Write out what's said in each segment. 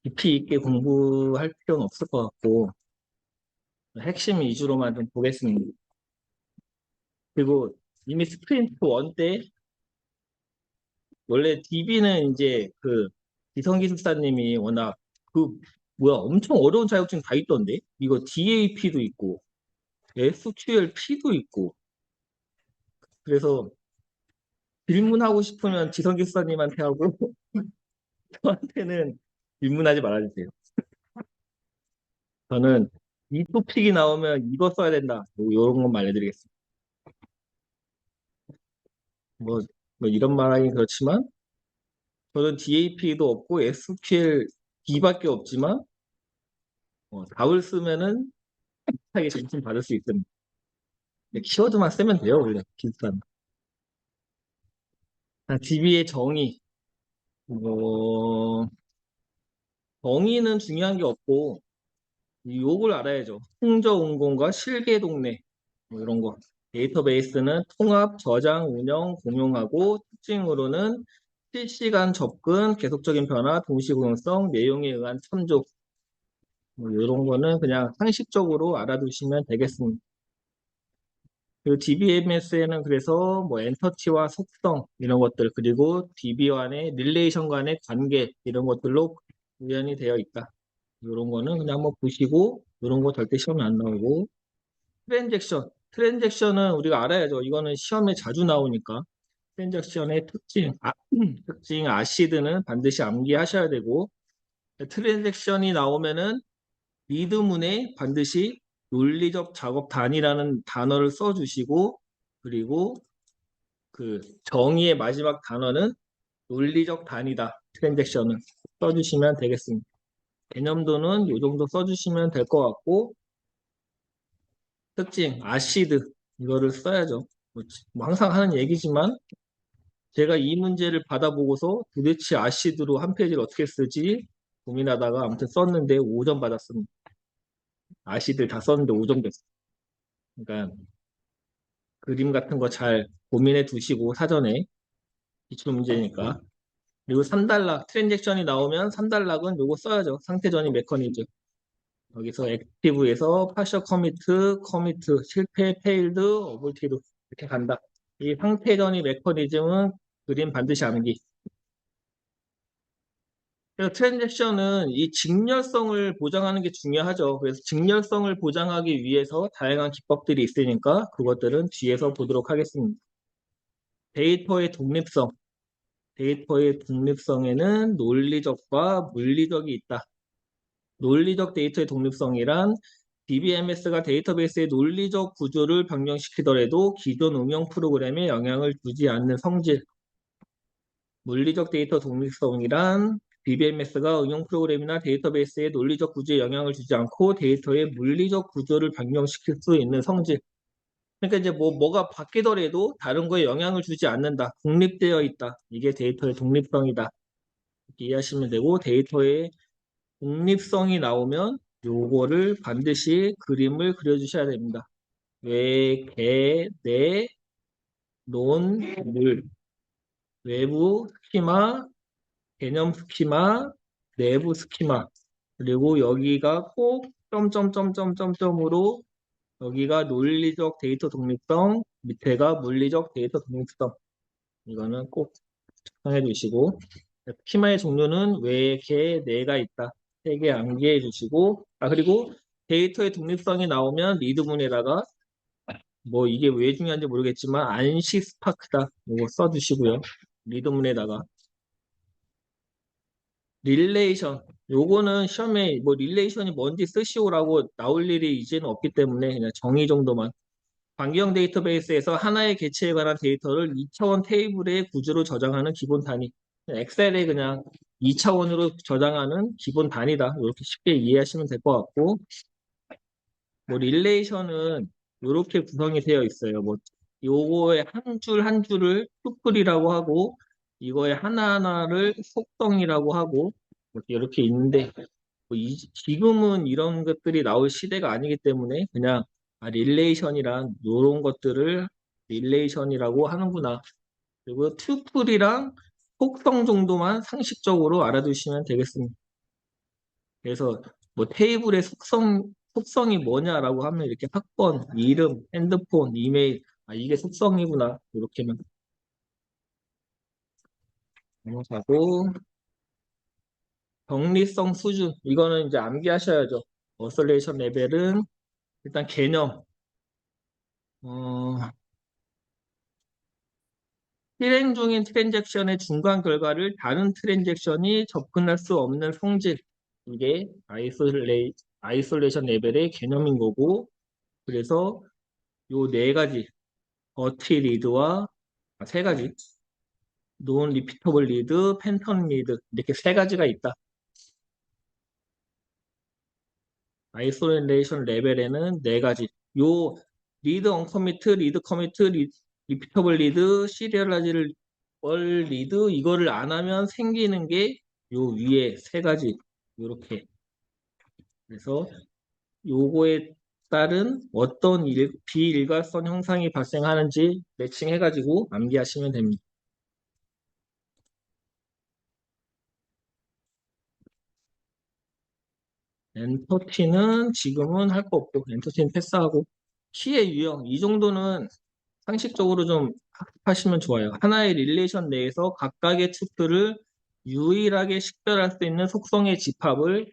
깊이 있게 공부할 필요는 없을 것 같고, 핵심 위주로만 좀 보겠습니다. 그리고 이미 스프린트 1 때, 원래 DB는 이제 그 기성기술사님이 워낙 그, 뭐야, 엄청 어려운 자격증 다 있던데? 이거 DAP도 있고, SQLP도 있고, 그래서 질문하고 싶으면 기성기술사님한테 하고, 저한테는 질문하지 말아주세요. 저는 이 토픽이 나오면 이거 써야 된다. 뭐 이런 것만 알려드리겠습니다. 뭐, 뭐 이런 말하기 그렇지만, 저는 DAP도 없고 SQL D밖에 없지만 답을 쓰면은 비슷하게 점수 받을 수 있습니다. 키워드만 쓰면 돼요, 원래 비슷한. DB의 정의, 뭐 정의는 중요한 게 없고 요걸 알아야죠. 홍저운공과 실개동네 뭐 이런 거. 데이터베이스는 통합, 저장, 운영, 공용하고 특징으로는 실시간 접근, 계속적인 변화, 동시 공용성, 내용에 의한 참조 뭐 이런 거는 그냥 상식적으로 알아두시면 되겠습니다. 그리고 DBMS에는 그래서 뭐 엔터티와 속성 이런 것들 그리고 DB 간의 릴레이션 간의 관계 이런 것들로 구현이 되어 있다. 이런 거는 그냥 한번 보시고 이런 거 절대 시험에 안 나오고 트랜잭션은 우리가 알아야죠. 이거는 시험에 자주 나오니까 트랜잭션의 특징 특징 아시드는 반드시 암기하셔야 되고 트랜잭션이 나오면은 리드문에 반드시 논리적 작업 단위라는 단어를 써주시고 그리고 그 정의의 마지막 단어는 논리적 단위다. 트랜잭션은 써주시면 되겠습니다. 개념도는 이 정도 써주시면 될 것 같고 특징 아시드 이거를 써야죠. 뭐 항상 하는 얘기지만 제가 이 문제를 받아보고서 도대체 아시드로 한 페이지를 어떻게 쓰지 고민하다가 아무튼 썼는데 5점 받았습니다. 아시드 다 썼는데 5점 됐어요. 그러니까 그림 같은 거 잘 고민해 두시고 사전에 기출 문제니까. 그리고 3단락 트랜잭션이 나오면 3단락은 요거 써야죠. 상태 전이 메커니즘. 여기서 액티브에서 파셜 커미트, 커미트, 실패, 페일드, 어볼티드 이렇게 간다. 이 상태 전이 메커니즘은 그림 반드시 암기. 그래서 트랜잭션은 이 직렬성을 보장하는 게 중요하죠. 그래서 직렬성을 보장하기 위해서 다양한 기법들이 있으니까 그것들은 뒤에서 보도록 하겠습니다. 데이터의 독립성. 데이터의 독립성에는 논리적과 물리적이 있다. 논리적 데이터의 독립성이란 DBMS가 데이터베이스의 논리적 구조를 변경시키더라도 기존 응용 프로그램에 영향을 주지 않는 성질. 물리적 데이터 독립성이란 DBMS가 응용 프로그램이나 데이터베이스의 논리적 구조에 영향을 주지 않고 데이터의 물리적 구조를 변경시킬 수 있는 성질. 그러니까 이제 뭐가 바뀌더라도 다른 거에 영향을 주지 않는다. 독립되어 있다. 이게 데이터의 독립성이다. 이렇게 이해하시면 되고 데이터의 독립성이 나오면 요거를 반드시 그림을 그려주셔야 됩니다. 외, 개, 내, 논, 물, 외부 스키마, 개념 스키마, 내부 스키마, 그리고 여기가 꼭 점점점점점점으로 여기가 논리적 데이터 독립성, 밑에가 물리적 데이터 독립성. 이거는 꼭 정해 주시고 스키마의 종류는 외, 개, 내가 있다. 세 개 암기해 주시고 그리고 데이터의 독립성이 나오면 리드문에다가 뭐 이게 왜 중요한지 모르겠지만 안시 스파크다. 이거 써주시고요. 리드문에다가 릴레이션 요거는 시험에 뭐 릴레이션이 뭔지 쓰시오라고 나올 일이 이제는 없기 때문에 그냥 정의 정도만 관계형 데이터베이스에서 하나의 개체에 관한 데이터를 2차원 테이블의 구조로 저장하는 기본 단위. 엑셀에 그냥 2차원으로 저장하는 기본 단위다. 이렇게 쉽게 이해하시면 될 것 같고, 뭐 릴레이션은 이렇게 구성이 되어 있어요. 뭐 요거의 한 줄 한 줄을 투플이라고 하고, 이거의 하나하나를 속성이라고 하고, 이렇게 있는데 지금은 이런 것들이 나올 시대가 아니기 때문에 그냥 릴레이션이란 이런 것들을 릴레이션이라고 하는구나. 그리고 튜플이랑 속성 정도만 상식적으로 알아두시면 되겠습니다. 그래서 뭐 테이블의 속성이 뭐냐라고 하면 이렇게 학번, 이름, 핸드폰, 이메일, 아, 이게 속성이구나. 이렇게만 넘어가고, 병리성 수준. 이거는 이제 암기하셔야죠. 어설레이션 레벨은 일단 개념. 어, 실행 중인 트랜잭션의 중간 결과를 다른 트랜잭션이 접근할 수 없는 성질. 이게 아이솔레이션 레벨의 개념인 거고, 그래서 요 네 가지, 버티 리드와 세 가지, 논 리피터블 리드, 팬텀 리드 이렇게 세 가지가 있다. 아이솔레이션 레벨에는 네 가지. 요 리드 언커미트, 리드 커미트, 리피터블 리드, 시리얼라이즈를 리드 이거를 안 하면 생기는 게 요 위에 세 가지. 요렇게. 그래서 요거에 따른 어떤 비일괄성 형상이 발생하는지 매칭해가지고 암기하시면 됩니다. 엔터티는 지금은 할 거 없고 엔터티는 패스하고 키의 유형 이 정도는 상식적으로 좀 학습하시면 좋아요. 하나의 릴레이션 내에서 각각의 투표를 유일하게 식별할 수 있는 속성의 집합을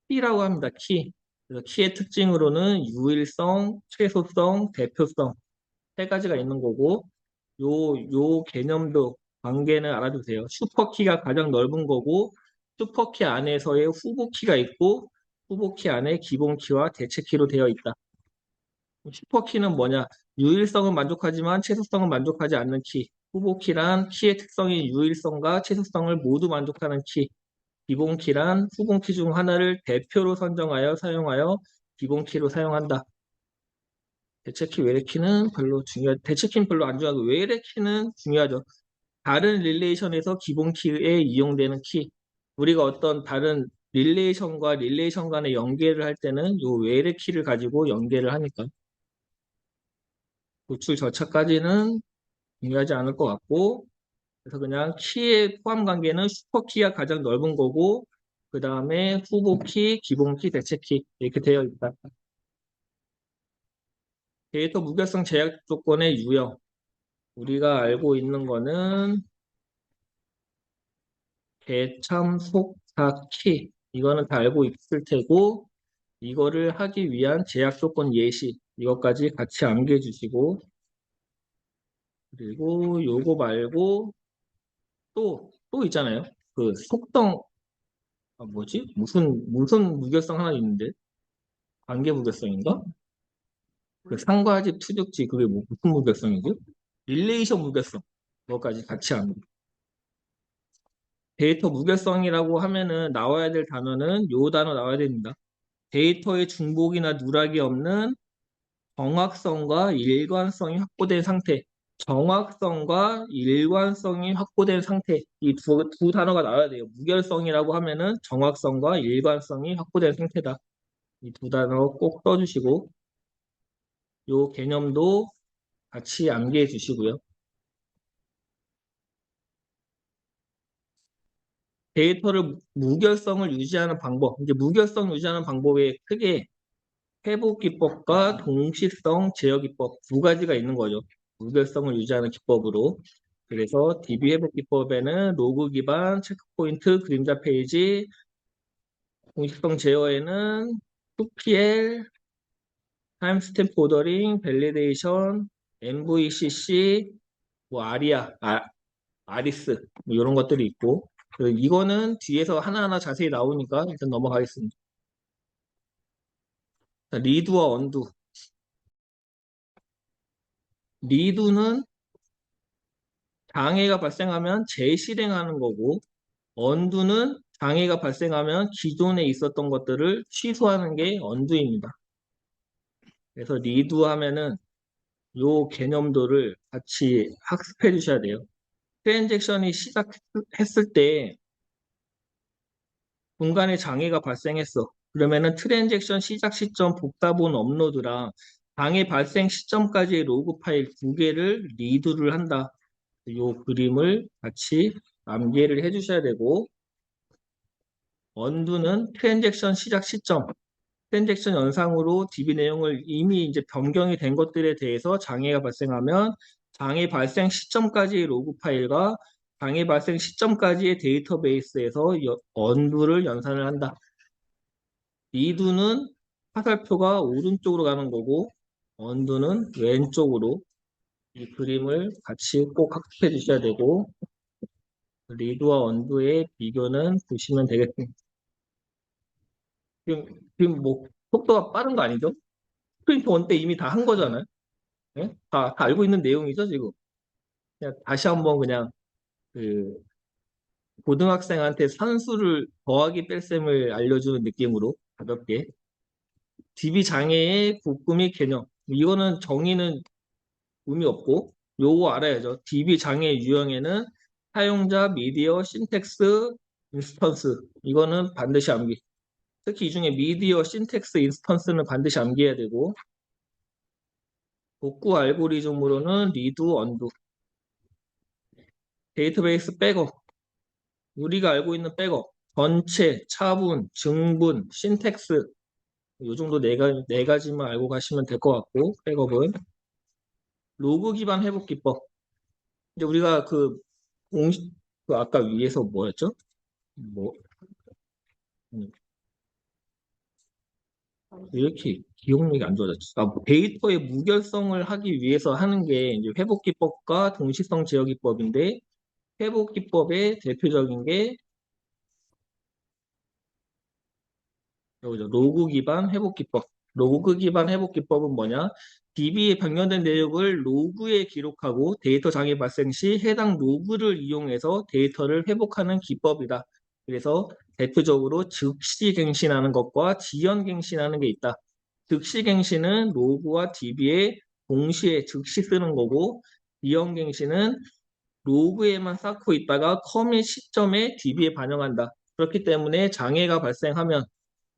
키라고 합니다. 키. 그래서 키의 특징으로는 유일성, 최소성, 대표성 세 가지가 있는 거고 요 개념도 관계는 알아두세요. 슈퍼키가 가장 넓은 거고 슈퍼키 안에서의 후보키가 있고 후보키 안에 기본키와 대체키로 되어 있다. 슈퍼키는 뭐냐? 유일성은 만족하지만 최소성은 만족하지 않는 키. 후보키란 키의 특성인 유일성과 최소성을 모두 만족하는 키. 기본키란 후본키 중 하나를 대표로 선정하여 사용하여 기본키로 사용한다. 대체키, 외래키는 대체키는 별로 안 중요하고 외래키는 중요하죠. 다른 릴레이션에서 기본키에 이용되는 키. 우리가 어떤 다른 릴레이션 간의 연계를 할 때는 요 외래키를 가지고 연계를 하니까. 도출 절차까지는 중요하지 않을 것 같고, 그래서 그냥 키의 포함 관계는 슈퍼키가 가장 넓은 거고, 그 다음에 후보키, 기본키, 대체키 이렇게 되어 있다. 데이터 무결성 제약 조건의 유형. 우리가 알고 있는 거는 대참속사키. 이거는 다 알고 있을 테고, 이거를 하기 위한 제약 조건 예시. 이것까지 같이 암기해 주시고, 그리고 요거 말고 또 있잖아요. 그 속성, 아, 뭐지? 무슨 무결성 하나 있는데? 관계 무결성인가? 그 상과집 투적지, 그게 무슨 무결성이지? 릴레이션 무결성. 그것까지 같이 합니다. 데이터 무결성이라고 하면은 나와야 될 단어는 요 단어 나와야 됩니다. 데이터의 중복이나 누락이 없는 정확성과 일관성이 확보된 상태. 정확성과 일관성이 확보된 상태. 이 두 단어가 나와야 돼요. 무결성이라고 하면은 정확성과 일관성이 확보된 상태다. 이 두 단어 꼭 써주시고, 요 개념도 같이 암기해 주시고요. 데이터를 무결성을 유지하는 방법. 이제 무결성 유지하는 방법에 크게 회복 기법과 동시성 제어 기법 두 가지가 있는 거죠. 무결성을 유지하는 기법으로. 그래서 DB 회복 기법에는 로그 기반, 체크포인트, 그림자 페이지, 동시성 제어에는 QPL, 타임스탬프 오더링, 밸리데이션, MVCC, 뭐 아리스 뭐 이런 것들이 있고 이거는 뒤에서 하나하나 자세히 나오니까 일단 넘어가겠습니다. 자, 리두와 언두. 리두는 장애가 발생하면 재실행하는 거고 언두는 장애가 발생하면 기존에 있었던 것들을 취소하는 게 언두입니다. 그래서 리두 하면은 요 개념도를 같이 학습해 주셔야 돼요. 트랜잭션이 시작했을 때 중간에 장애가 발생했어. 그러면은 트랜잭션 시작 시점 복사본 업로드랑 장애 발생 시점까지의 로그 파일 두 개를 리두를 한다. 요 그림을 같이 암기를 해주셔야 되고 언두는 트랜잭션 시작 시점, 트랜잭션 연상으로 DB 내용을 이미 이제 변경이 된 것들에 대해서 장애가 발생하면 장애 발생 시점까지의 로그 파일과 장애 발생 시점까지의 데이터베이스에서 언두를 연산을 한다. 리두는 화살표가 오른쪽으로 가는 거고 언두는 왼쪽으로. 이 그림을 같이 꼭 학습해 주셔야 되고 리두와 언두의 비교는 보시면 되겠습니다. 지금 뭐 속도가 빠른 거 아니죠? 스프린트 원 때 이미 다 한 거잖아요. 예? 다 알고 있는 내용이죠, 지금. 그냥 다시 한번 그냥 그 고등학생한테 산수를 더하기 뺄셈을 알려주는 느낌으로 가볍게. DB 장애의 복구 및 개념. 이거는 정의는 의미 없고 요거 알아야죠. DB 장애 유형에는 사용자, 미디어, 신텍스, 인스턴스. 이거는 반드시 암기. 특히 이 중에 미디어, 신텍스, 인스턴스는 반드시 암기해야 되고 복구 알고리즘으로는 리두, 언두. 데이터베이스 백업. 우리가 알고 있는 백업. 전체, 차분, 증분, 신텍스. 이 정도 네 가지만 알고 가시면 될 것 같고 백업은 로그 기반 회복 기법. 이제 우리가 공식 그 아까 위에서 뭐였죠? 뭐 음, 왜 이렇게 기억력이 안 좋아졌지? 데이터의 무결성을 하기 위해서 하는 게 이제 회복 기법과 동시성 제어 기법인데 회복 기법의 대표적인 게 이거죠. 로그 기반 회복 기법. 로그 기반 회복 기법은 뭐냐? DB에 변경된 내역을 로그에 기록하고 데이터 장애 발생 시 해당 로그를 이용해서 데이터를 회복하는 기법이다. 그래서 대표적으로 즉시 갱신하는 것과 지연 갱신하는 게 있다. 즉시 갱신은 로그와 DB에 동시에 즉시 쓰는 거고 지연 갱신은 로그에만 쌓고 있다가 커밋 시점에 DB에 반영한다. 그렇기 때문에 장애가 발생하면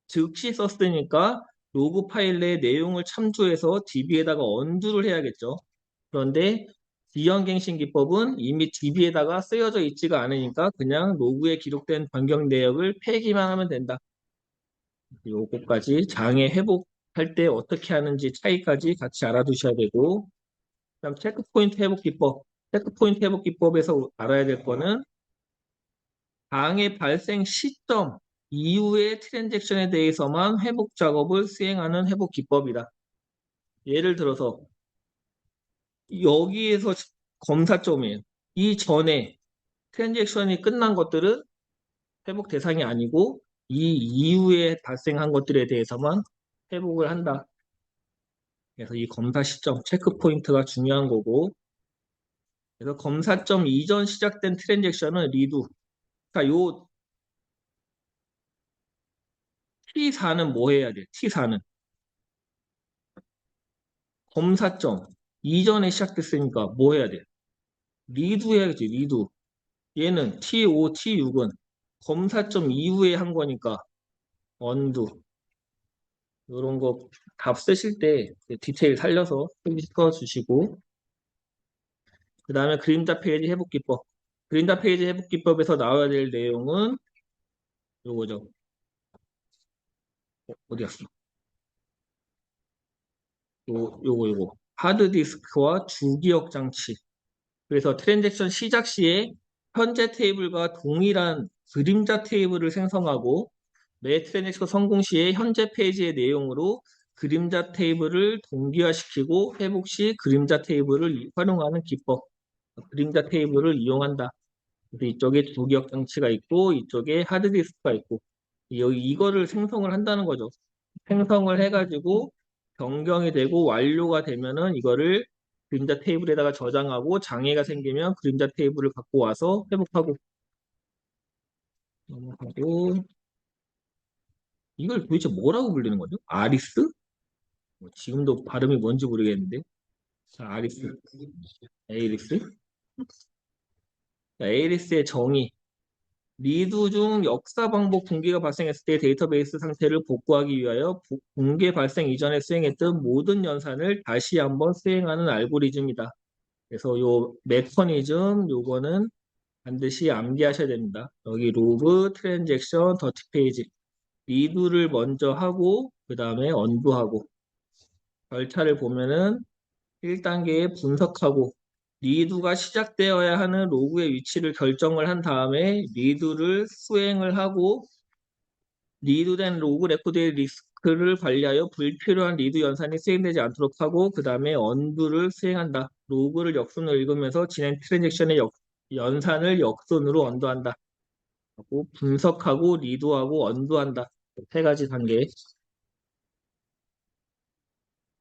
즉시 썼으니까 로그 파일 내 내용을 참조해서 DB에다가 언두를 해야겠죠. 그런데 비형갱신 기법은 이미 DB에다가 쓰여져 있지가 않으니까 그냥 로그에 기록된 변경 내역을 폐기만 하면 된다. 요거까지 장애 회복할 때 어떻게 하는지 차이까지 같이 알아두셔야 되고 그다음 체크포인트 회복 기법. 체크포인트 회복 기법에서 알아야 될 거는 장애 발생 시점 이후의 트랜잭션에 대해서만 회복 작업을 수행하는 회복 기법이다. 예를 들어서 여기에서 검사점이에요. 이전에 트랜잭션이 끝난 것들은 회복 대상이 아니고 이 이후에 발생한 것들에 대해서만 회복을 한다. 그래서 이 검사 시점, 체크 포인트가 중요한 거고 그래서 검사점 이전 시작된 트랜잭션은 리두. 그러니까 요 T4는 뭐 해야 돼? T4는 검사점 이전에 시작됐으니까 뭐 해야 돼? 리두 해야지, 리두. 얘는 T5, T6은 검사점 이후에 한 거니까 언두. 이런 거 답 쓰실 때 디테일 살려서 써 주시고 그 다음에 그림자 페이지 회복 기법. 그림자 페이지 회복 기법에서 나와야 될 내용은 요거죠. 어디 갔어? 요거. 하드디스크와 주기억 장치. 그래서 트랜잭션 시작 시에 현재 테이블과 동일한 그림자 테이블을 생성하고 매 트랜잭션 성공 시에 현재 페이지의 내용으로 그림자 테이블을 동기화시키고 회복 시 그림자 테이블을 활용하는 기법. 그림자 테이블을 이용한다. 그래서 이쪽에 주기억 장치가 있고 이쪽에 하드디스크가 있고 여기 이거를 생성을 한다는 거죠. 생성을 해가지고 변경이 되고 완료가 되면은 이거를 그림자 테이블에다가 저장하고 장애가 생기면 그림자 테이블을 갖고 와서 회복하고 넘어가고 이걸 도대체 뭐라고 불리는 거죠? 아리스? 지금도 발음이 뭔지 모르겠는데 자, 아리스, 에이리스? 자, 에이리스의 정의 리드 중 역사 반복 붕괴가 발생했을 때 데이터베이스 상태를 복구하기 위하여 붕괴 발생 이전에 수행했던 모든 연산을 다시 한번 수행하는 알고리즘이다. 그래서 요 메커니즘 요거는 반드시 암기하셔야 됩니다. 여기 로그, 트랜잭션, 더티 페이지. 리두를 먼저 하고 그 다음에 언두하고 절차를 보면은 1단계에 분석하고 리두가 시작되어야 하는 로그의 위치를 결정을 한 다음에 리두를 수행을 하고 리두된 로그 레코드의 리스크를 관리하여 불필요한 리두 연산이 수행되지 않도록 하고 그 다음에 언두를 수행한다. 로그를 역순으로 읽으면서 진행 트랜잭션의 연산을 역순으로 언두한다. 하고 분석하고 리두하고 언두한다. 세 가지 단계.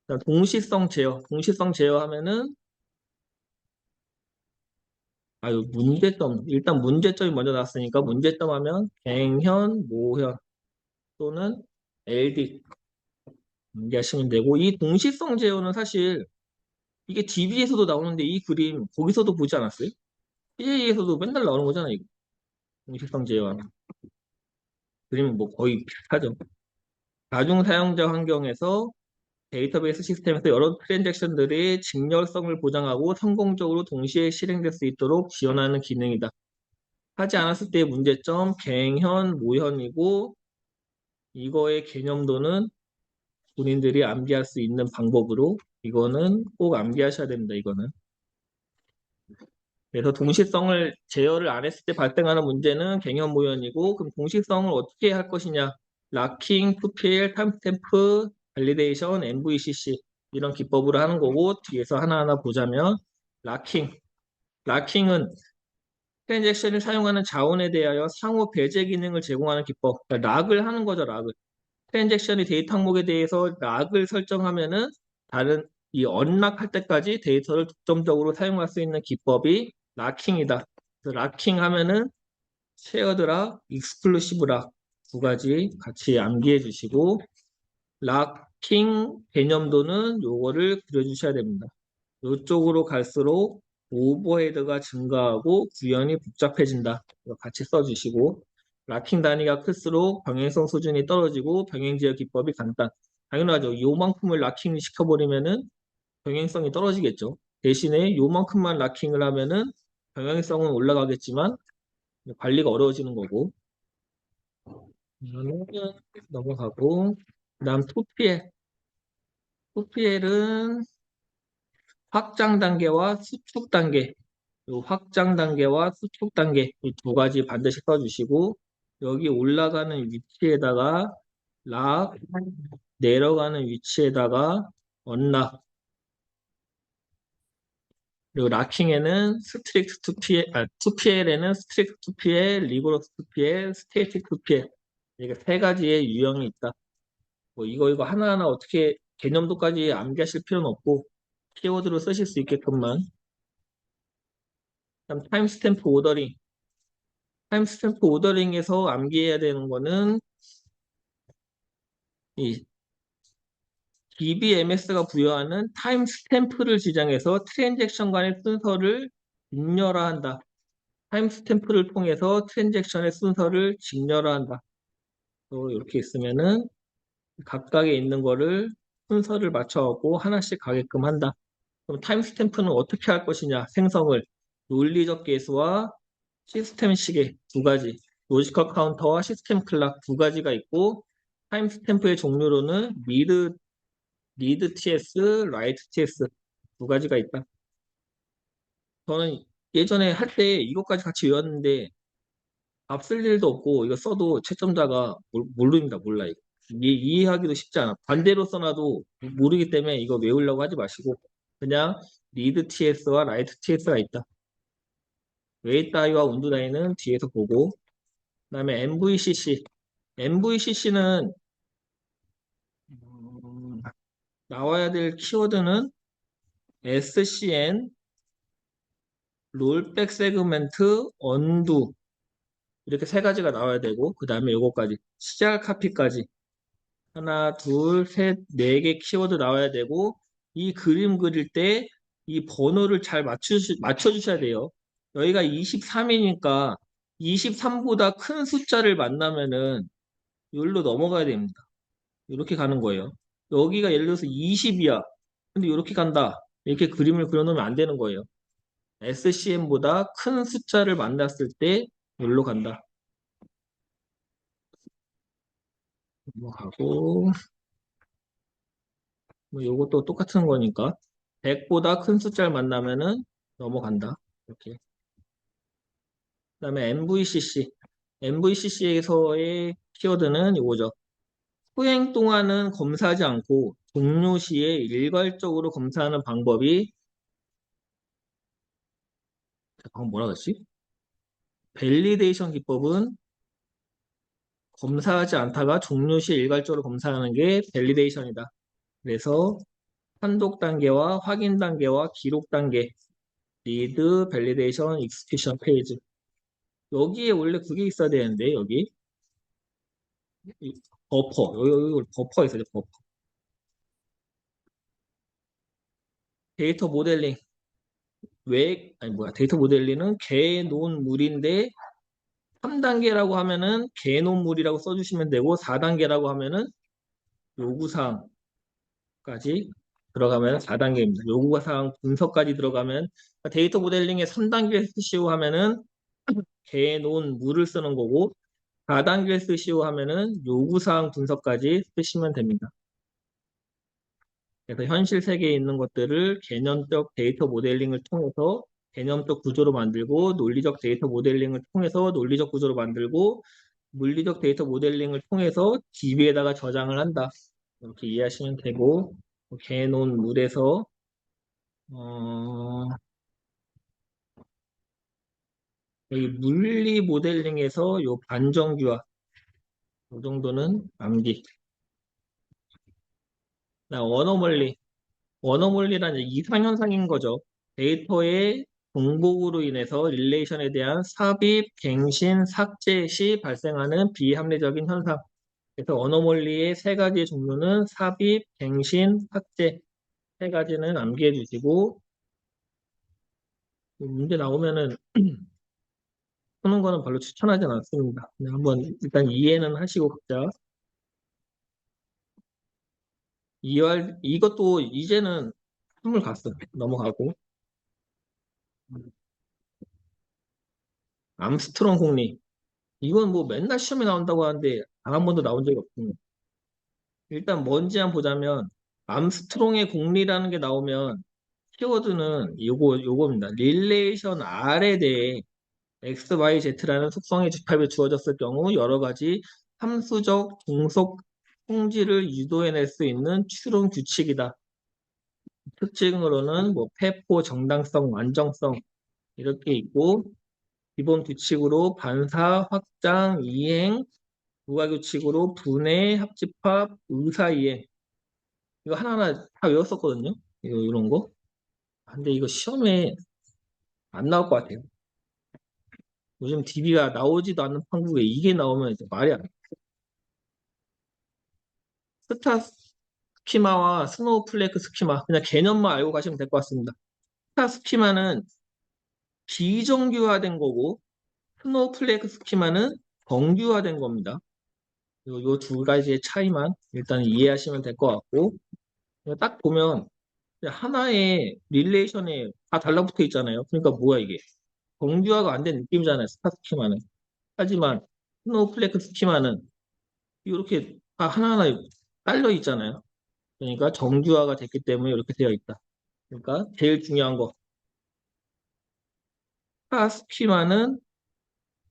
그다음 동시성 제어. 동시성 제어하면은 문제점. 일단 문제점이 먼저 나왔으니까 문제점 하면 갱현, 모현 또는 LD 연기하시면 되고 이 동시성 제어는 사실 이게 DB에서도 나오는데 이 그림 거기서도 보지 않았어요? CJ에서도 맨날 나오는 거잖아 이거. 동시성 제어하는 그림은 뭐 거의 비슷하죠. 다중 사용자 환경에서 데이터베이스 시스템에서 여러 트랜잭션들의 직렬성을 보장하고 성공적으로 동시에 실행될 수 있도록 지원하는 기능이다. 하지 않았을 때의 문제점, 갱현, 모현이고 이거의 개념도는 본인들이 암기할 수 있는 방법으로 이거는 꼭 암기하셔야 됩니다. 이거는. 그래서 동시성을 제어를 안 했을 때 발생하는 문제는 갱현, 모현이고 그럼 동시성을 어떻게 할 것이냐? 락킹, 2PL, 타임스탬프, 밸리데이션, MVCC 이런 기법으로 하는 거고 뒤에서 하나하나 보자면 락킹. 락킹은 트랜잭션을 사용하는 자원에 대하여 상호 배제 기능을 제공하는 기법. 그러니까 락을 하는 거죠, 락을. 트랜잭션이 데이터 항목에 대해서 락을 설정하면은 다른 이 언락할 때까지 데이터를 독점적으로 사용할 수 있는 기법이 락킹이다. 그래서 락킹 하면은 쉐어드 락, 익스클루시브 락 두 가지 같이 암기해 주시고 락킹 개념도는 요거를 그려주셔야 됩니다. 이쪽으로 갈수록 오버헤드가 증가하고 구현이 복잡해진다. 이거 같이 써주시고 락킹 단위가 클수록 병행성 수준이 떨어지고 병행제어 기법이 간단. 당연하죠. 요만큼을 락킹 시켜버리면은 병행성이 떨어지겠죠. 대신에 요만큼만 락킹을 하면은 병행성은 올라가겠지만 관리가 어려워지는 거고. 이거는 넘어가고 그다음 2PL. 2PL은 확장 단계와 수축 단계. 요 확장 단계와 수축 단계 이 두 가지 반드시 써주시고 여기 올라가는 위치에다가 락 내려가는 위치에다가 언락 그리고 락킹에는 스트릭트 2PL, 2PL에는 스트릭트 2PL, 리고러스 2PL, 스테이틱 2PL 이게 세 가지의 유형이 있다. 뭐 이거 하나하나 어떻게 개념도까지 암기하실 필요는 없고 키워드로 쓰실 수 있게끔만. 그다음 타임스탬프 오더링. 타임스탬프 오더링에서 암기해야 되는 거는 이 DBMS가 부여하는 타임스탬프를 지정해서 트랜잭션 간의 순서를 직렬화한다. 타임스탬프를 통해서 트랜잭션의 순서를 직렬화한다. 또 이렇게 있으면은 각각에 있는 거를 순서를 맞춰갖고 하나씩 가게끔 한다. 그럼 타임스탬프는 어떻게 할 것이냐? 생성을 논리적 계수와 시스템 시계 두 가지, 로지컬 카운터와 시스템 클락 두 가지가 있고 타임스탬프의 종류로는 리드 TS, 라이트 TS 두 가지가 있다. 저는 예전에 할 때 이것까지 같이 외웠는데 앞쓸 일도 없고 이거 써도 채점자가 모릅니다. 몰라 이거. 이해하기도 쉽지 않아. 반대로 써놔도 모르기 때문에 이거 외우려고 하지 마시고 그냥 리드 TS와 라이트 TS가 있다. 웨이트 다이와 온도 다이는 뒤에서 보고 그다음에 MVCC. MVCC는 나와야 될 키워드는 SCN, 롤백 세그멘트, 언두 이렇게 세 가지가 나와야 되고 그 다음에 요거까지 시작 카피까지 하나, 둘, 셋, 네 개 키워드 나와야 되고 이 그림 그릴 때 이 번호를 잘 맞춰주셔야 돼요. 여기가 23이니까 23보다 큰 숫자를 만나면은 여기로 넘어가야 됩니다. 이렇게 가는 거예요. 여기가 예를 들어서 20이야. 근데 이렇게 간다. 이렇게 그림을 그려놓으면 안 되는 거예요. SCM보다 큰 숫자를 만났을 때 여기로 간다. 넘어가고 뭐 요것도 똑같은 거니까 100보다 큰 숫자를 만나면은 넘어간다. 이렇게. 그다음에 MVCC. MVCC에서의 키워드는 요거죠. 후행 동안은 검사하지 않고 종료 시에 일괄적으로 검사하는 방법이 방금 뭐라 그랬지? 밸리데이션 기법은 검사하지 않다가 종료 시 일괄적으로 검사하는 게 밸리데이션이다. 그래서 판독 단계와 확인 단계와 기록 단계, 리드, 밸리데이션, 익스큐션 페이지. 여기에 원래 그게 있어야 되는데 여기 버퍼, 여기 버퍼 있어야 돼. 버퍼. 데이터 모델링. 왜 아니 뭐야? 데이터 모델링은 개논물인데 3단계라고 하면은 개논물이라고 써주시면 되고 4단계라고 하면은 요구사항까지 들어가면 4단계입니다. 요구사항 분석까지 들어가면 데이터 모델링의 3단계 쓰시오 하면은 개논물을 쓰는 거고 4단계 쓰시오 하면은 요구사항 분석까지 쓰시면 됩니다. 그래서 현실 세계에 있는 것들을 개념적 데이터 모델링을 통해서 개념적 구조로 만들고 논리적 데이터 모델링을 통해서 논리적 구조로 만들고 물리적 데이터 모델링을 통해서 DB에다가 저장을 한다. 이렇게 이해하시면 되고 개논물에서 어, 이 물리 모델링에서 요 반정규화 이 정도는 암기. 원어멀리 원어몰리란 이상현상인 거죠. 데이터의 공복으로 인해서 릴레이션에 대한 삽입, 갱신, 삭제 시 발생하는 비합리적인 현상. 그래서 언어몰리의 세 가지의 종류는 삽입, 갱신, 삭제 세 가지는 암기해 주시고 문제 나오면은 푸는 거는 별로 추천하진 않습니다. 그냥 한번 일단 이해는 하시고 각자 이것도 이제는 한물 갔어. 넘어가고 암스트롱 공리 이건 뭐 맨날 시험에 나온다고 하는데 단 한 번도 나온 적이 없습니다. 일단 뭔지 한번 보자면 암스트롱의 공리라는 게 나오면 키워드는 요겁니다. 릴레이션 R에 대해 X, Y, Z라는 속성의 집합이 주어졌을 경우 여러 가지 함수적 종속 성질을 유도해낼 수 있는 추론 규칙이다. 특징으로는 뭐 폐포, 정당성, 완정성 이렇게 있고 기본 규칙으로 반사, 확장, 이행, 부가규칙으로 분해, 합집합, 의사이행 이거 하나하나 다 외웠었거든요. 이런 거. 근데 이거 시험에 안 나올 것 같아요. 요즘 DB가 나오지도 않는 판국에 이게 나오면 이제 말이 안 돼. 스타 스키마와 스노우플레이크 스키마 그냥 개념만 알고 가시면 될 것 같습니다. 스타 스키마는 비정규화된 거고 스노우플레이크 스키마는 정규화된 겁니다. 요 두 가지의 차이만 일단 이해하시면 될 것 같고 딱 보면 하나의 릴레이션에 다 달라붙어 있잖아요. 그러니까 뭐야 이게? 정규화가 안 된 느낌이잖아요. 스타 스키마는. 하지만 스노우플레이크 스키마는 이렇게 다 하나하나 딸려 있잖아요. 그러니까 정규화가 됐기 때문에 이렇게 되어 있다. 그러니까 제일 중요한 거. 스타 스키마는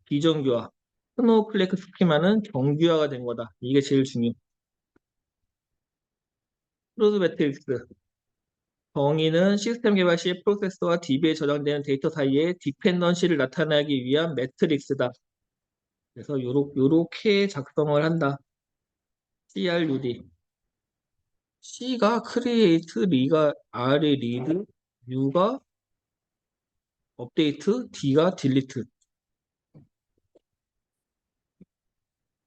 비정규화. 스노우플레이크 스키마는 정규화가 된 거다. 이게 제일 중요해. 프로스 매트릭스. 정의는 시스템 개발 시 프로세서와 DB에 저장되는 데이터 사이의 디펜던시를 나타내기 위한 매트릭스다. 그래서 요렇게 작성을 한다. CRUD. C가 create, R가 R이 read, U가 update, D가 delete.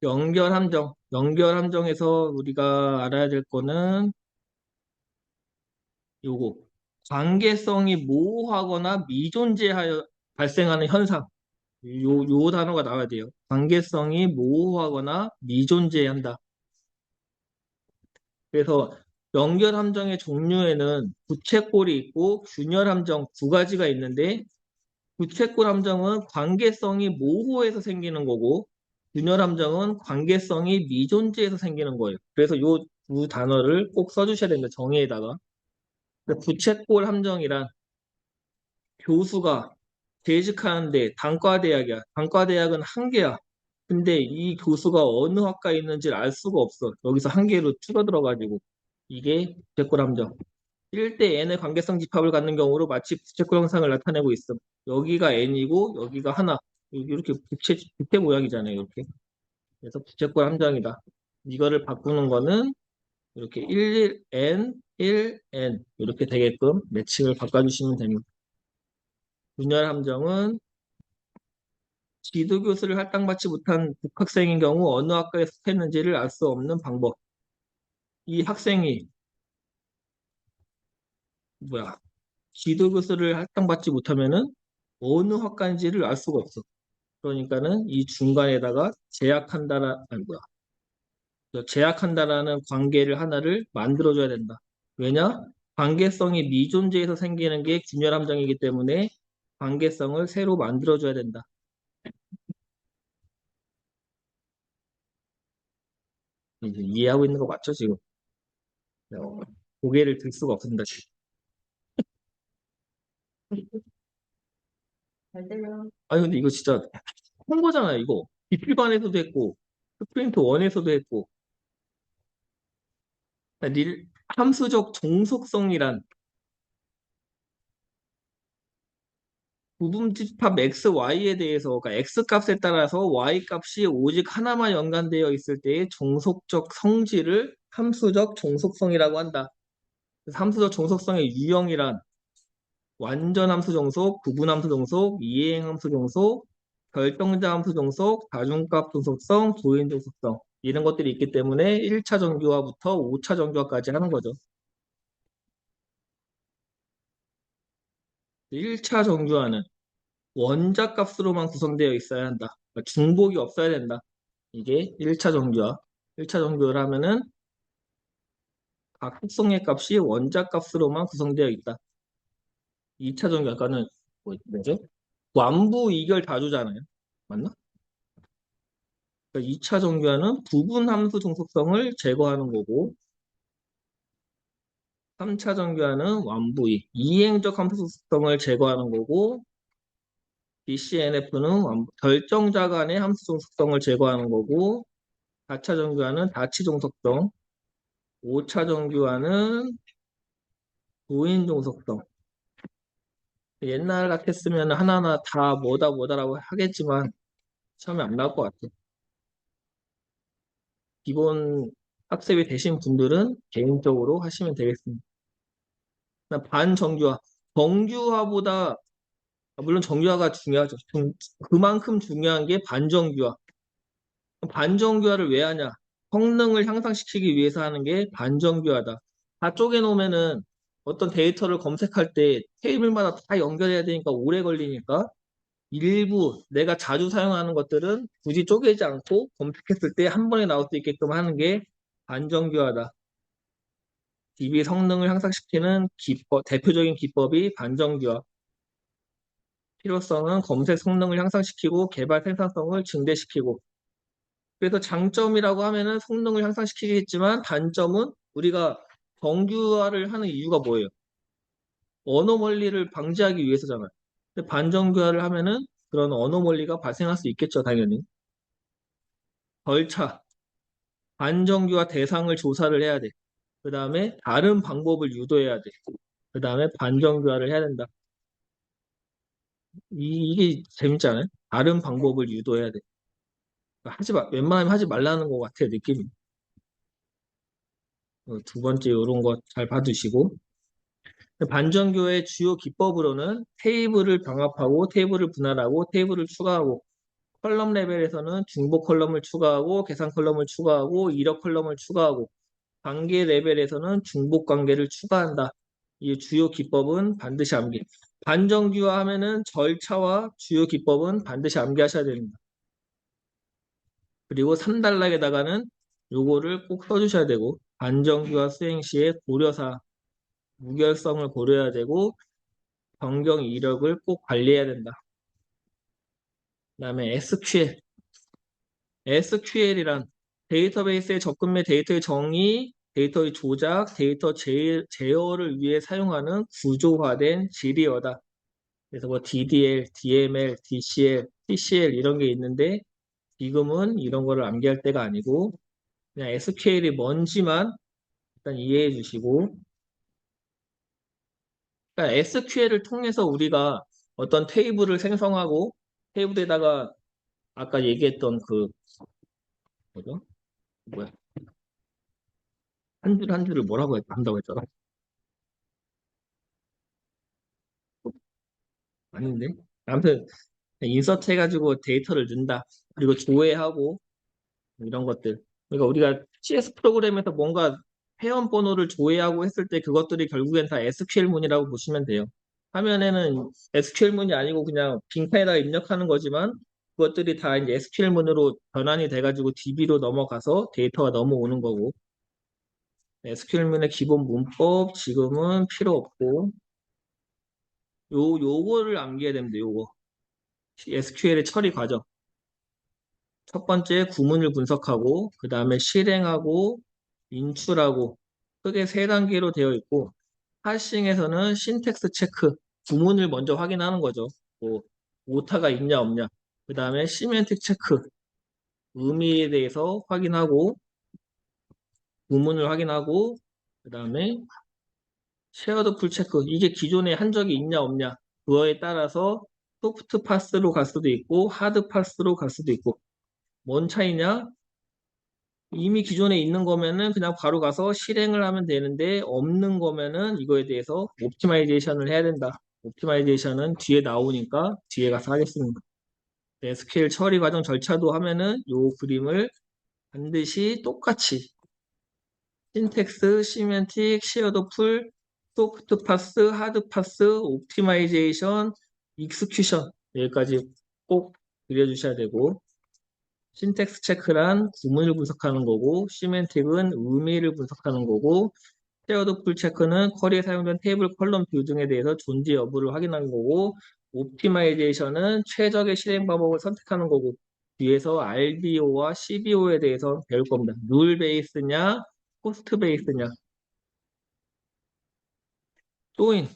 연결 함정. 연결 함정에서 우리가 알아야 될 거는 요거. 관계성이 모호하거나 미존재하여 발생하는 현상. 요 단어가 나와야 돼요. 관계성이 모호하거나 미존재한다. 그래서 연결 함정의 종류에는 부채꼴이 있고 균열 함정 두 가지가 있는데 부채꼴 함정은 관계성이 모호해서 생기는 거고 균열 함정은 관계성이 미존재해서 생기는 거예요. 그래서 요 두 단어를 꼭 써주셔야 됩니다. 정의에다가. 부채꼴 함정이란 교수가 재직하는데 단과대학이야. 단과대학은 한 개야. 근데 이 교수가 어느 학과에 있는지를 알 수가 없어. 여기서 한 개로 줄어들어가지고. 이게 부채꼴 함정. 1대 n의 관계성 집합을 갖는 경우로 마치 부채꼴 형상을 나타내고 있어. 여기가 n이고 여기가 하나. 이렇게 부채 모양이잖아요. 이렇게. 그래서 부채꼴 함정이다. 이거를 바꾸는 거는 이렇게 11n, 1n 이렇게 되게끔 매칭을 바꿔주시면 됩니다. 분열 함정은 지도교수를 할당받지 못한 복학생인 경우 어느 학과에 속했는지를 알 수 없는 방법. 이 학생이 뭐야? 지도교수를 할당받지 못하면은 어느 학과인지를 알 수가 없어. 그러니까는 이 중간에다가 아니 뭐야? 제약한다라는 관계를 하나를 만들어줘야 된다. 왜냐? 관계성이 미존재에서 생기는 게 균열 함정이기 때문에 관계성을 새로 만들어줘야 된다. 이제 이해하고 있는 거 맞죠, 지금? 고개를 들 수가 없습니다, 지금. 아니, 근데 이거 진짜 한 거잖아요, 이거. 비필반에서도 했고, 스프린트 1에서도 했고, 함수적 종속성이란 부분집합 x, y에 대해서, 그러니까 x 값에 따라서 y 값이 오직 하나만 연관되어 있을 때의 종속적 성질을 함수적 종속성이라고 한다. 그래서 함수적 종속성의 유형이란 완전 함수 종속, 부분 함수 종속, 이행 함수 종속, 결정자 함수 종속, 다중값 종속성, 도인 종속성 이런 것들이 있기 때문에 1차 정규화부터 5차 정규화까지 하는 거죠. 1차 정규화는 원자 값으로만 구성되어 있어야 한다. 그러니까 중복이 없어야 된다. 이게 1차 정규화. 1차 정규화를 하면은 각 특성의 값이 원자 값으로만 구성되어 있다. 2차 정규화는 뭐죠? 완부 이결 다주잖아요. 맞나? 그러니까 2차 정규화는 부분 함수 종속성을 제거하는 거고 3차 정규화는 완부이 이행적 함수 종속성을 제거하는 거고 BCNF는 결정자 간의 함수 종속성을 제거하는 거고 4차 정규화는 다치 종속성 5차 정규화는 도인 종속성 옛날 같았으면 하나하나 다 뭐다라고 하겠지만 처음에 안 나올 것 같아. 기본 학습이 되신 분들은 개인적으로 하시면 되겠습니다. 반정규화. 정규화보다 물론 정규화가 중요하죠. 그만큼 중요한 게 반정규화. 반정규화를 왜 하냐? 성능을 향상시키기 위해서 하는 게 반정규화다. 다 쪼개놓으면은 어떤 데이터를 검색할 때 테이블마다 다 연결해야 되니까 오래 걸리니까 일부 내가 자주 사용하는 것들은 굳이 쪼개지 않고 검색했을 때 한 번에 나올 수 있게끔 하는 게 반정규화다. DB 성능을 향상시키는 대표적인 기법이 반정규화. 필요성은 검색 성능을 향상시키고 개발 생산성을 증대시키고. 그래서 장점이라고 하면은 성능을 향상시키겠지만 단점은 우리가 정규화를 하는 이유가 뭐예요? 언어멀리를 방지하기 위해서잖아요. 근데 반정규화를 하면은 그런 언어멀리가 발생할 수 있겠죠, 당연히. 절차, 반정규화 대상을 조사를 해야 돼. 그 다음에 다른 방법을 유도해야 돼. 그 다음에 반정교화를 해야 된다. 이게 재밌지 않아요? 다른 방법을 유도해야 돼. 웬만하면 하지 말라는 것 같아요, 느낌이. 두 번째 이런 거 잘 봐두시고. 반정교의 주요 기법으로는 테이블을 병합하고 테이블을 분할하고 테이블을 추가하고 컬럼 레벨에서는 중복 컬럼을 추가하고 계산 컬럼을 추가하고 이력 컬럼을 추가하고 관계 레벨에서는 중복 관계를 추가한다. 이 주요 기법은 반드시 암기. 반정규화 하면은 절차와 주요 기법은 반드시 암기하셔야 됩니다. 그리고 3단락에다가는 요거를 꼭 써주셔야 되고 반정기와 수행 시에 고려사, 무결성을 고려해야 되고 변경 이력을 꼭 관리해야 된다. 그다음에 SQL. SQL이란 데이터베이스의 접근 및 데이터의 정의, 데이터의 조작, 데이터 제어를 위해 사용하는 구조화된 지리어다. 그래서 뭐 DDL, DML, DCL, TCL 이런 게 있는데 지금은 이런 거를 암기할 때가 아니고 그냥 SQL이 뭔지만 일단 이해해 주시고 그러니까 SQL을 통해서 우리가 어떤 테이블을 생성하고 테이블에다가 아까 얘기했던 그 뭐죠? 뭐야? 한 줄 한 줄을 뭐라고 한다고 했더라? 아닌데? 아무튼 인서트 해가지고 데이터를 넣는다. 그리고 조회하고 이런 것들. 그러니까 우리가 CS 프로그램에서 뭔가 회원 번호를 조회하고 했을 때 그것들이 결국엔 다 SQL문이라고 보시면 돼요. 화면에는 SQL문이 아니고 그냥 빈칸에다가 입력하는 거지만 그것들이 다 이제 SQL문으로 변환이 돼가지고 DB로 넘어가서 데이터가 넘어오는 거고 SQL문의 기본 문법 지금은 필요 없고 요거를 암기해야 됩니다. 요거. SQL의 처리 과정. 첫 번째 구문을 분석하고 그 다음에 실행하고 인출하고 크게 세 단계로 되어 있고 하싱에서는 신텍스 체크 구문을 먼저 확인하는 거죠. 뭐 오타가 있냐 없냐. 그 다음에 시멘틱 체크 의미에 대해서 확인하고 구문을 확인하고 그 다음에 쉐어드 풀 체크 이게 기존에 한 적이 있냐 없냐 그거에 따라서 소프트 파스로 갈 수도 있고 하드 파스로 갈 수도 있고 뭔 차이냐? 이미 기존에 있는 거면은 그냥 바로 가서 실행을 하면 되는데 없는 거면은 이거에 대해서 옵티마이제이션을 해야 된다. 옵티마이제이션은 뒤에 나오니까 뒤에 가서 하겠습니다. SQL 처리 과정 절차도 하면은 요 그림을 반드시 똑같이 신텍스, 시멘틱, 시어드 풀, 소프트 파스, 하드 파스, 옵티마이제이션, 익스큐션 여기까지 꼭 그려주셔야 되고 신텍스 체크란 구문을 분석하는 거고, 시멘틱은 의미를 분석하는 거고, 페어드 풀 체크는 쿼리에 사용된 테이블 컬럼 뷰 등에 대해서 존재 여부를 확인하는 거고, 옵티마이제이션은 최적의 실행 방법을 선택하는 거고, 뒤에서 RDO와 CBO에 대해서 배울 겁니다. 룰 베이스냐, 코스트 베이스냐. 조인.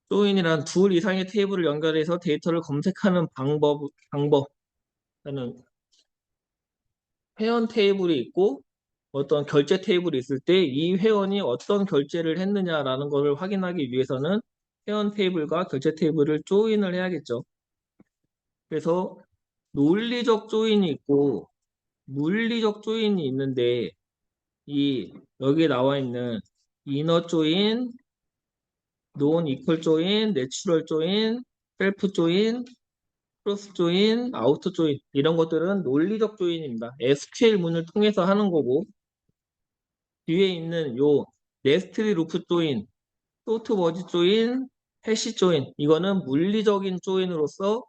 조인이란 둘 이상의 테이블을 연결해서 데이터를 검색하는 방법. 저는 회원 테이블이 있고 어떤 결제 테이블이 있을 때 이 회원이 어떤 결제를 했느냐라는 것을 확인하기 위해서는 회원 테이블과 결제 테이블을 조인을 해야겠죠. 그래서 논리적 조인이 있고 물리적 조인이 있는데 이 여기에 나와 있는 이너 조인, 논 이퀄 조인, 내추럴 조인, 셀프 조인, 크로스 조인, 아우터 조인 이런 것들은 논리적 조인입니다. SQL 문을 통해서 하는 거고 뒤에 있는 요 네스트리 루프 조인, 소트 머지 조인, 해시 조인 이거는 물리적인 조인으로서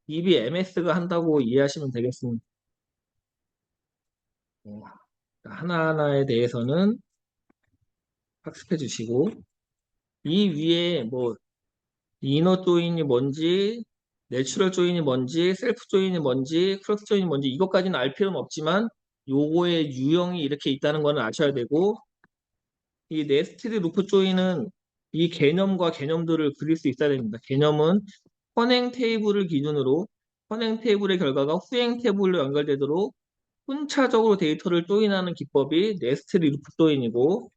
DBMS가 한다고 이해하시면 되겠습니다. 하나하나에 대해서는 학습해 주시고 이 위에 뭐 이너 조인이 뭔지 내추럴 조인이 뭔지 셀프 조인이 뭔지 크로스 조인이 뭔지 이것까지는 알 필요는 없지만 요거의 유형이 이렇게 있다는 거는 아셔야 되고 이 네스티드 루프 조인은 이 개념과 개념들을 그릴 수 있어야 됩니다. 개념은 선행 테이블을 기준으로 선행 테이블의 결과가 후행 테이블로 연결되도록 순차적으로 데이터를 조인하는 기법이 네스티드 루프 조인이고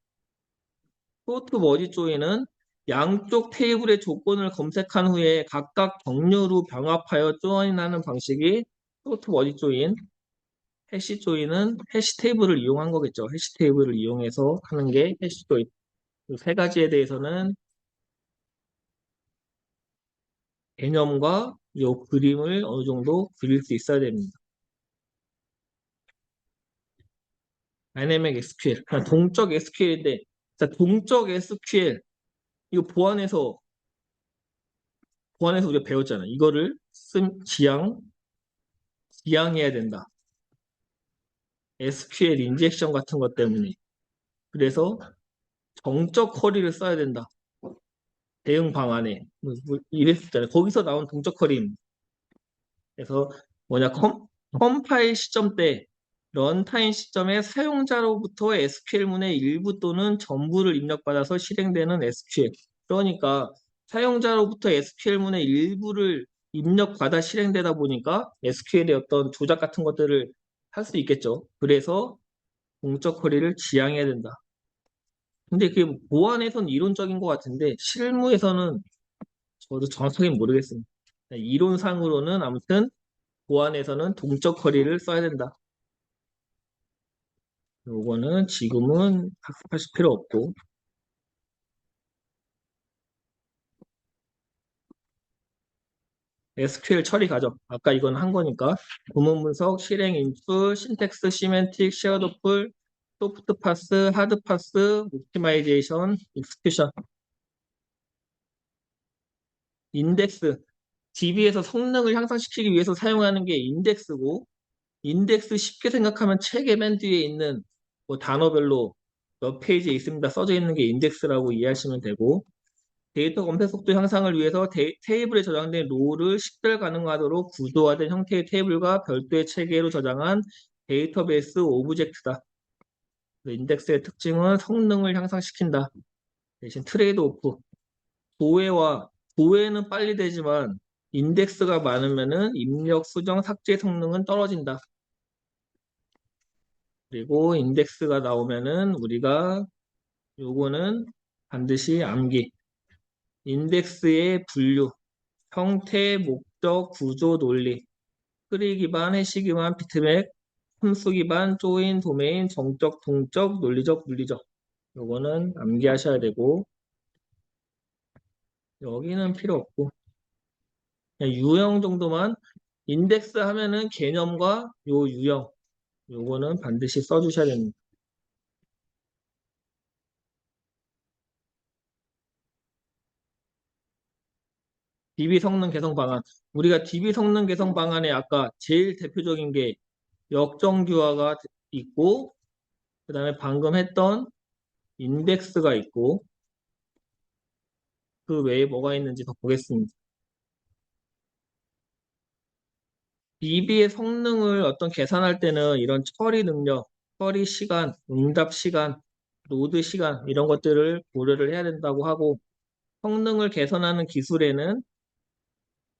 소트 머지 조인은 양쪽 테이블의 조건을 검색한 후에 각각 경로로 병합하여 조인하는 방식이 소트 머지 조인 해시 조인은 해시 테이블을 이용한 거겠죠. 해시 테이블을 이용해서 하는 게 해시 조인 이 세 가지에 대해서는 개념과 요 그림을 어느 정도 그릴 수 있어야 됩니다. 다이내믹 SQL, 그냥 동적 SQL인데, 자, 동적 SQL, 이거 보안에서 우리가 배웠잖아. 이거를 지향해야 된다. SQL 인젝션 같은 것 때문에. 그래서 정적 쿼리를 써야 된다. 대응 방안에. 이랬었잖아요. 거기서 나온 동적 쿼리입니다. 그래서 뭐냐, 컴파일 시점 때 런타임 시점에 사용자로부터 SQL문의 일부 또는 전부를 입력받아서 실행되는 SQL. 그러니까 사용자로부터 SQL문의 일부를 입력받아 실행되다 보니까 SQL의 어떤 조작 같은 것들을 할 수 있겠죠. 그래서 공적 쿼리를 지향해야 된다. 근데 그게 보안에서는 이론적인 것 같은데 실무에서는 저도 정확하게 모르겠습니다. 이론상으로는 아무튼 보안에서는 동적 쿼리를 써야 된다. 요거는 지금은 학습하실 필요 없고 SQL 처리 과정 아까 이건 한 거니까 구문 분석, 실행 인출, 신텍스, 시멘틱, 쉐어드 풀, 소프트 파스, 하드 파스, 옵티마이제이션, 익스큐션, 인덱스 DB에서 성능을 향상시키기 위해서 사용하는 게 인덱스고 인덱스 쉽게 생각하면 책의 맨 뒤에 있는 뭐 단어별로 몇 페이지에 있습니다. 써져 있는 게 인덱스라고 이해하시면 되고 데이터 검색 속도 향상을 위해서 테이블에 저장된 로우를 식별 가능하도록 구조화된 형태의 테이블과 별도의 체계로 저장한 데이터베이스 오브젝트다. 인덱스의 특징은 성능을 향상시킨다. 대신 트레이드 오프. 도해와 도해는 빨리 되지만 인덱스가 많으면은 입력, 수정, 삭제 성능은 떨어진다. 그리고 인덱스가 나오면은 우리가 요거는 반드시 암기. 인덱스의 분류, 형태, 목적, 구조, 논리, 쿼리 기반, 해시 기반, 비트맵, 함수 기반, 조인, 도메인, 정적, 동적, 논리적, 물리적. 요거는 암기하셔야 되고 여기는 필요 없고 그냥 유형 정도만 인덱스 하면은 개념과 요 유형 요거는 반드시 써주셔야 됩니다. DB 성능 개선 방안. 우리가 DB 성능 개선 방안에 아까 제일 대표적인 게 역정규화가 있고 그다음에 방금 했던 인덱스가 있고 그 외에 뭐가 있는지 더 보겠습니다. DB의 성능을 어떤 계산할 때는 이런 처리 능력, 처리 시간, 응답 시간, 로드 시간 이런 것들을 고려를 해야 된다고 하고 성능을 개선하는 기술에는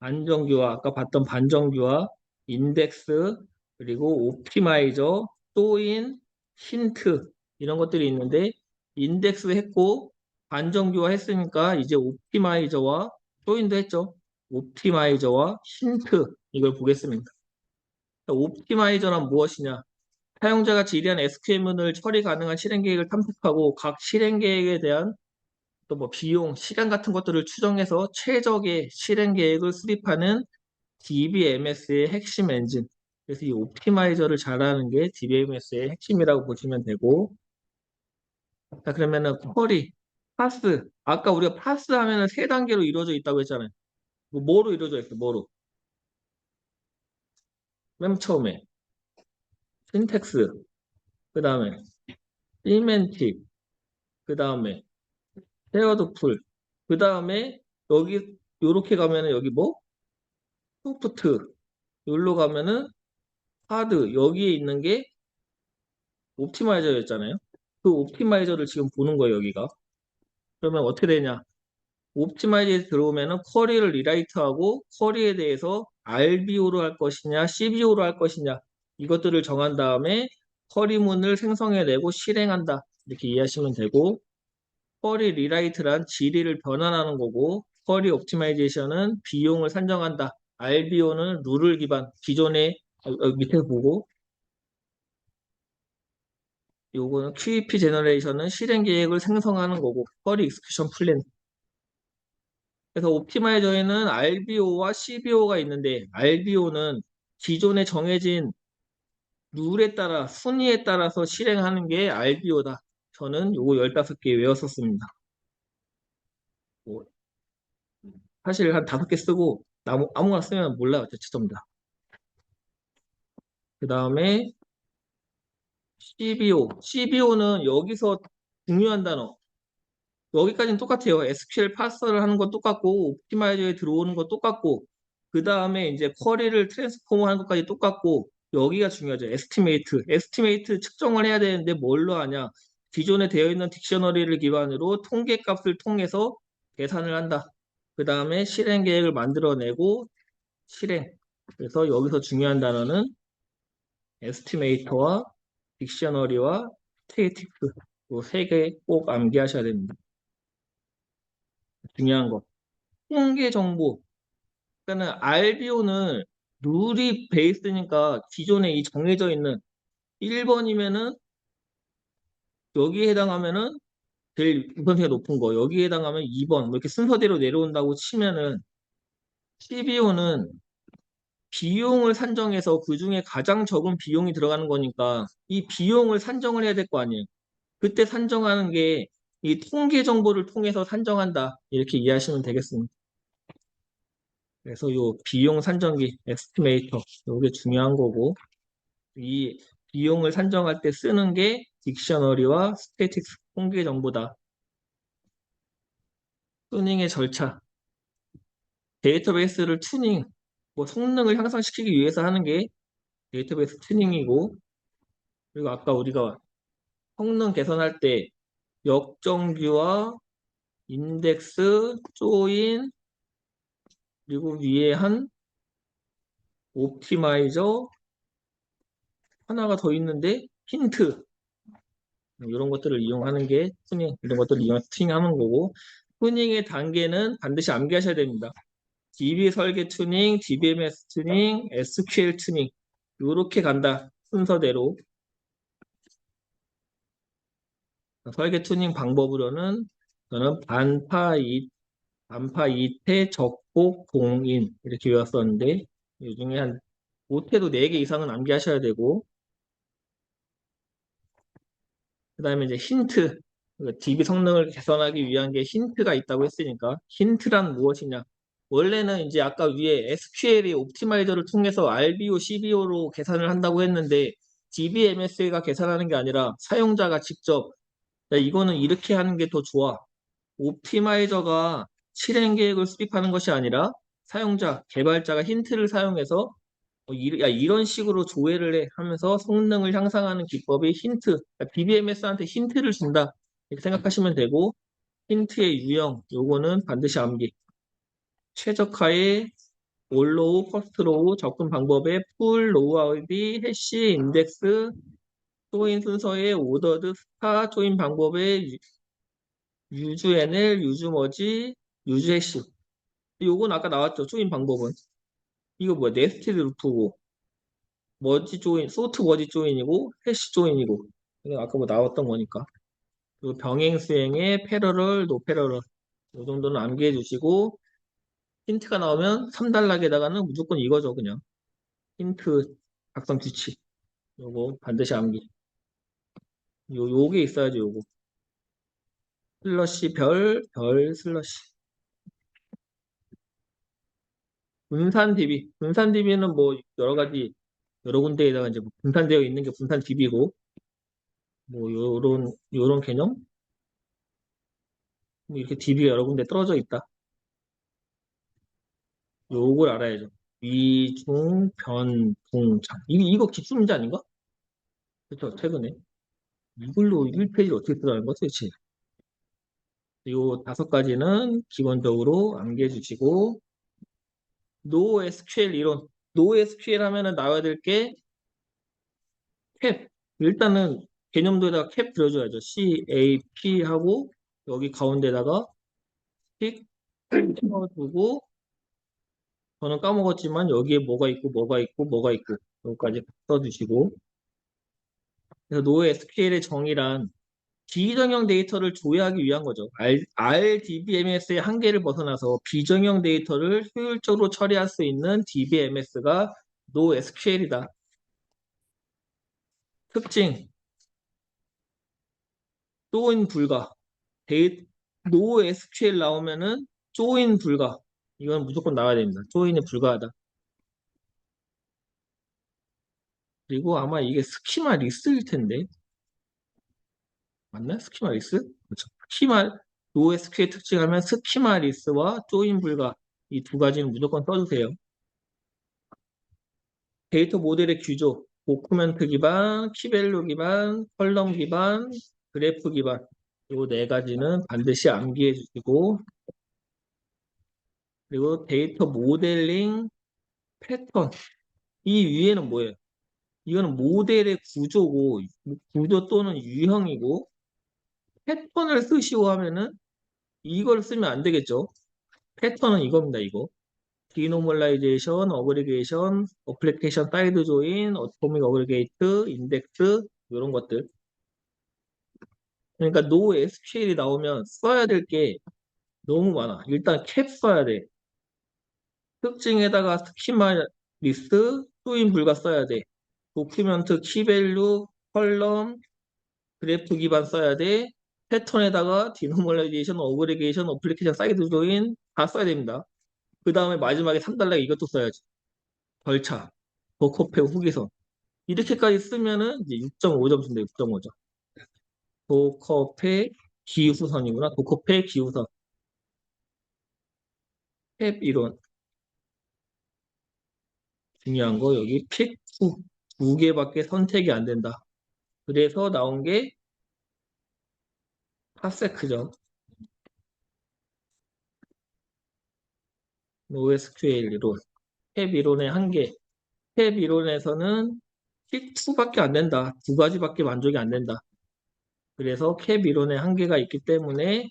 안정규화, 아까 봤던 반정규화, 인덱스, 그리고 옵티마이저, 또인, 힌트 이런 것들이 있는데 인덱스 했고 반정규화 했으니까 이제 옵티마이저와 또인도 했죠. 옵티마이저와 힌트 이걸 보겠습니다. 옵티마이저란 무엇이냐? 사용자가 질의한 SQL문을 처리 가능한 실행 계획을 탐색하고 각 실행 계획에 대한 또 뭐 비용, 시간 같은 것들을 추정해서 최적의 실행 계획을 수립하는 DBMS의 핵심 엔진. 그래서 이 옵티마이저를 잘하는 게 DBMS의 핵심이라고 보시면 되고. 자, 그러면은 쿼리, 파스. 아까 우리가 파스 하면은 세 단계로 이루어져 있다고 했잖아요. 뭐로 이루어져 있어? 뭐로? 맨 처음에 신텍스, 그 다음에 시멘틱, 그 다음에 페어드 풀, 그 다음에 여기 요렇게 가면은 여기 뭐? 소프트, 여기로 가면은 하드, 여기에 있는 게 옵티마이저였잖아요. 그 옵티마이저를 지금 보는 거예요, 여기가. 그러면 어떻게 되냐? 옵티마이저에 들어오면은 쿼리를 리라이트하고 쿼리에 대해서 RBO로 할 것이냐, CBO로 할 것이냐 이것들을 정한 다음에 쿼리문을 생성해내고 실행한다. 이렇게 이해하시면 되고 쿼리 리라이트란 질의를 변환하는 거고 쿼리 옵티마이제이션은 비용을 산정한다. RBO는 룰을 기반, 기존의 밑에 보고 요거는 QEP 제너레이션은 실행 계획을 생성하는 거고 쿼리 익스큐션 플랜. 그래서 옵티마이저에는 RBO와 CBO가 있는데 RBO는 기존에 정해진 룰에 따라 순위에 따라서 실행하는 게 RBO다. 저는 요거 15개 외웠었습니다. 뭐, 사실 한 5개 쓰고 아무거나 쓰면 몰라요. 대체점다. 그 다음에 CBO는 여기서 중요한 단어. 여기까지는 똑같아요. SQL 파서를 하는 건 똑같고, 옵티마이저에 들어오는 건 똑같고, 그 다음에 이제 쿼리를 트랜스포머 하는 것까지 똑같고, 여기가 중요하죠. 에스티메이트 측정을 해야 되는데 뭘로 하냐? 기존에 되어 있는 딕셔너리를 기반으로 통계값을 통해서 계산을 한다. 그 다음에 실행 계획을 만들어내고 실행. 그래서 여기서 중요한 단어는 에스티메이터와 딕셔너리와 스테이틱스. 이 세 개 꼭 암기하셔야 됩니다. 중요한 거. 통계 정보. 그러니까는 RBO는 룰이 베이스니까 기존에 이 정해져 있는 1번이면은 여기에 해당하면은 제일 우선순위가 높은 거. 여기에 해당하면 2번. 뭐 이렇게 순서대로 내려온다고 치면은 CBO는 비용을 산정해서 그 중에 가장 적은 비용이 들어가는 거니까 이 비용을 산정을 해야 될 거 아니에요. 그때 산정하는 게 이 통계 정보를 통해서 산정한다. 이렇게 이해하시면 되겠습니다. 그래서 요 비용 산정기, 에스티메이터, 요게 중요한 거고, 이 비용을 산정할 때 쓰는 게 딕셔너리와 스태틱스 통계 정보다. 튜닝의 절차, 데이터베이스를 튜닝, 뭐 성능을 향상시키기 위해서 하는 게 데이터베이스 튜닝이고, 그리고 아까 우리가 성능 개선할 때 역정규와 인덱스, 조인, 그리고 위에 한 옵티마이저 하나가 더 있는데 힌트 이런 것들을 이용하는 게 튜닝, 이런 것들을 이용해서 튜닝하는 거고 튜닝의 단계는 반드시 암기하셔야 됩니다. DB 설계 튜닝, DBMS 튜닝, SQL 튜닝 이렇게 간다 순서대로. 설계 튜닝 방법으로는 저는 반파 2태 적복 공인 이렇게 외웠었는데 이 중에 한 못해도 4개 이상은 암기하셔야 되고 그 다음에 이제 힌트 DB 성능을 개선하기 위한 게 힌트가 있다고 했으니까 힌트란 무엇이냐 원래는 이제 아까 위에 SQL이 옵티마이저를 통해서 RBO, CBO로 계산을 한다고 했는데 DBMS가 계산하는 게 아니라 사용자가 직접 야, 이거는 이렇게 하는 게 더 좋아 옵티마이저가 실행 계획을 수립하는 것이 아니라 사용자, 개발자가 힌트를 사용해서 야, 이런 식으로 조회를 해 하면서 성능을 향상하는 기법이 힌트, BBMS한테 힌트를 준다. 이렇게 생각하시면 되고 힌트의 유형, 요거는 반드시 암기. 최적화의 올로우, 퍼스트로우, 접근 방법의 풀, 로우 아웃이, 해시, 인덱스, 조인 순서의 오더드, 스타, 조인 방법의 유주 NL, 유주 머지, 유주 해시. 요건 아까 나왔죠. 조인 방법은. 이거 뭐야? 네스티드 루프고. 머지 조인, 소트 머지 조인이고, 해시 조인이고. 이거 아까 뭐 나왔던 거니까. 그리고 병행 수행의 패러럴, 노패러럴. 이 정도는 암기해 주시고, 힌트가 나오면 3단락에다가는 무조건 이거죠, 그냥. 힌트 작성 규칙. 요거 반드시 암기. 요게 있어야지, 요거. 슬러시 별 슬러시. 분산 DB. 분산 DB는 뭐 여러 가지, 여러 군데에다가 이제 뭐 분산되어 있는 게 분산 DB고, 뭐 요런 개념? 뭐 이렇게 DB가 여러 군데 떨어져 있다. 요걸 알아야죠. 위중, 변, 동, 장. 이거 기출문제 아닌가? 그쵸, 최근에. 이걸로 1페이지를 어떻게 쓰라는 거지, 도대체? 요 5가지는 기본적으로 암기해 주시고, NoSQL 이론. NoSQL 하면은 나와야 될 게 캡. 일단은 개념도에다가 캡 들어줘야죠. CAP 하고, 여기 가운데다가 픽 넣어주고, 저는 까먹었지만 여기에 뭐가 있고, 뭐가 있고, 뭐가 있고, 여기까지 써주시고, 그래서 NoSQL의 정의란 비정형 데이터를 조회하기 위한 거죠. RDBMS의 한계를 벗어나서 비정형 데이터를 효율적으로 처리할 수 있는 DBMS가 NoSQL이다. 특징, 조인 불가. NoSQL 나오면은 조인 불가. 이건 무조건 나와야 됩니다. 조인이 불가하다. 그리고 아마 이게 스키마 리스일 텐데. 맞나? 스키마 리스? 그렇죠. 스키마, NoSQL 특징하면 스키마 리스와 조인 불가 이 두 가지는 무조건 써주세요. 데이터 모델의 규조, 도큐멘트 기반, 키밸류 기반, 컬럼 기반, 그래프 기반 이 네 가지는 반드시 암기해 주시고 그리고 데이터 모델링 패턴 이 위에는 뭐예요? 이거는 모델의 구조고 구조 또는 유형이고 패턴을 쓰시오 하면은 이걸 쓰면 안 되겠죠. 패턴은 이겁니다. 이거 디노멀라이제이션, 어그리게이션, 어플리케이션 사이드 조인, 어토믹 어그리게이트, 인덱스 이런 것들. 그러니까 NoSQL이 나오면 써야 될 게 너무 많아. 일단 캡 써야 돼. 특징에다가 스키마 리스트, 조인 불가 써야 돼. 도큐멘트, 키밸류, 컬럼, 그래프 기반 써야 돼. 패턴에다가 디노멀라이제이션, 어그리게이션, 어플리케이션 사이드 조인 다 써야 됩니다. 그 다음에 마지막에 3단락 이것도 써야지. 절차, 도커페 후기선. 이렇게까지 쓰면은 이제 6.5점 준다, 6.5점. 도커페 기후선이구나. 도커페 기후선. 탭 이론. 중요한 거 여기 픽 두 개밖에 선택이 안 된다. 그래서 나온 게 파세크죠. NoSQL 이론. 탭 이론의 한계. 탭 이론에서는 픽 2밖에 안 된다. 두 가지밖에 만족이 안 된다. 그래서 캡 이론의 한계가 있기 때문에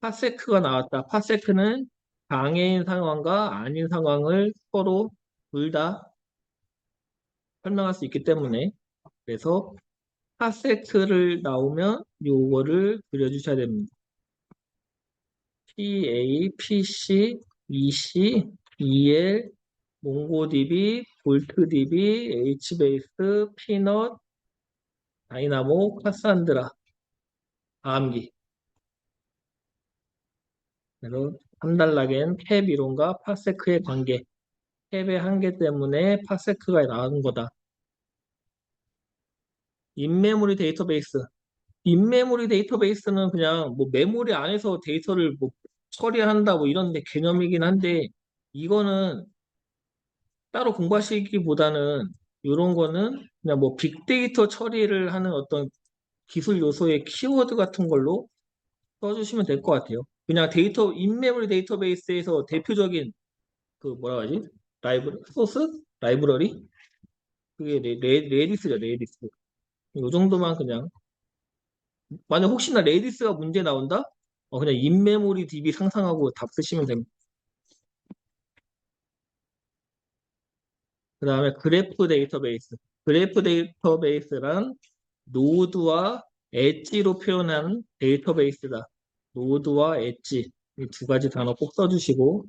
파세크가 나왔다. 파세크는 장애인 상황과 아닌 상황을 서로 둘 다 설명할 수 있기 때문에 그래서 파세크를 나오면 요거를 그려주셔야 됩니다. PA, PC, EC, EL, 몽고DB, 볼트DB, HBase, 피넛, 다이나모, 카산드라, 암기 그래서 3단락엔 캡 이론과 파세크의 관계, 캡의 한계 때문에 파세크가 나온 거다. 인메모리 데이터베이스. 인메모리 데이터베이스는 그냥 뭐 메모리 안에서 데이터를 뭐 처리한다 뭐 이런 데 개념이긴 한데 이거는 따로 공부하시기보다는 이런 거는 그냥 뭐 빅데이터 처리를 하는 어떤 기술 요소의 키워드 같은 걸로 써주시면 될 것 같아요. 그냥 데이터, 인메모리 데이터베이스에서 대표적인 그 뭐라 하지? 소스? 라이브러리? 그게 레디스죠, 레디스. 이 정도만 그냥. 만약 혹시나 레디스가 문제 나온다? 그냥 인메모리 DB 상상하고 답 쓰시면 됩니다. 그 다음에 그래프 데이터베이스. 그래프 데이터베이스란 노드와 엣지로 표현한 데이터베이스다. 노드와 엣지. 이 두 가지 단어 꼭 써주시고.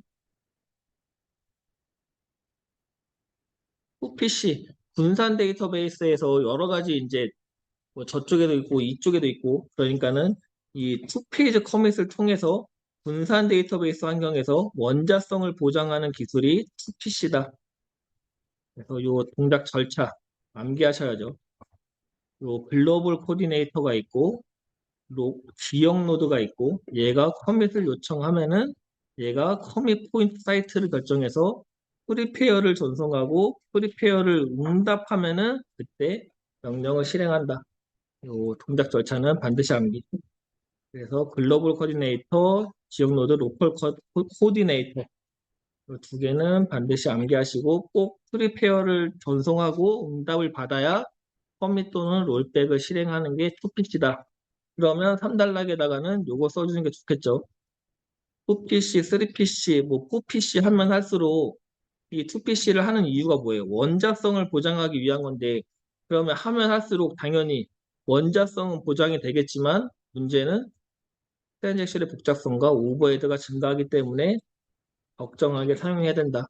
PC, 분산 데이터베이스에서 여러 가지 이제 뭐 저쪽에도 있고 이쪽에도 있고 그러니까는 이 투페이지 커밋을 통해서 분산 데이터베이스 환경에서 원자성을 보장하는 기술이 투PC다. 그래서 요 동작 절차 암기하셔야죠. 요 글로벌 코디네이터가 있고 지역 노드가 있고 얘가 커밋을 요청하면은 얘가 커밋 포인트 사이트를 결정해서 프리페어를 전송하고 프리페어를 응답하면은 그때 명령을 실행한다. 요 동작 절차는 반드시 암기. 그래서 글로벌 코디네이터, 지역 노드 로컬 코디네이터 이 두 개는 반드시 암기하시고 꼭 프리페어를 전송하고 응답을 받아야 커밋 또는 롤백을 실행하는 게 투피치다. 그러면 3단락에다가는 요거 써주는 게 좋겠죠. 2PC, 3PC, 뭐 4PC 하면 할수록 이 2PC를 하는 이유가 뭐예요? 원자성을 보장하기 위한 건데 그러면 하면 할수록 당연히 원자성은 보장이 되겠지만 문제는 트랜잭션의 복잡성과 오버헤드가 증가하기 때문에 적정하게 사용해야 된다.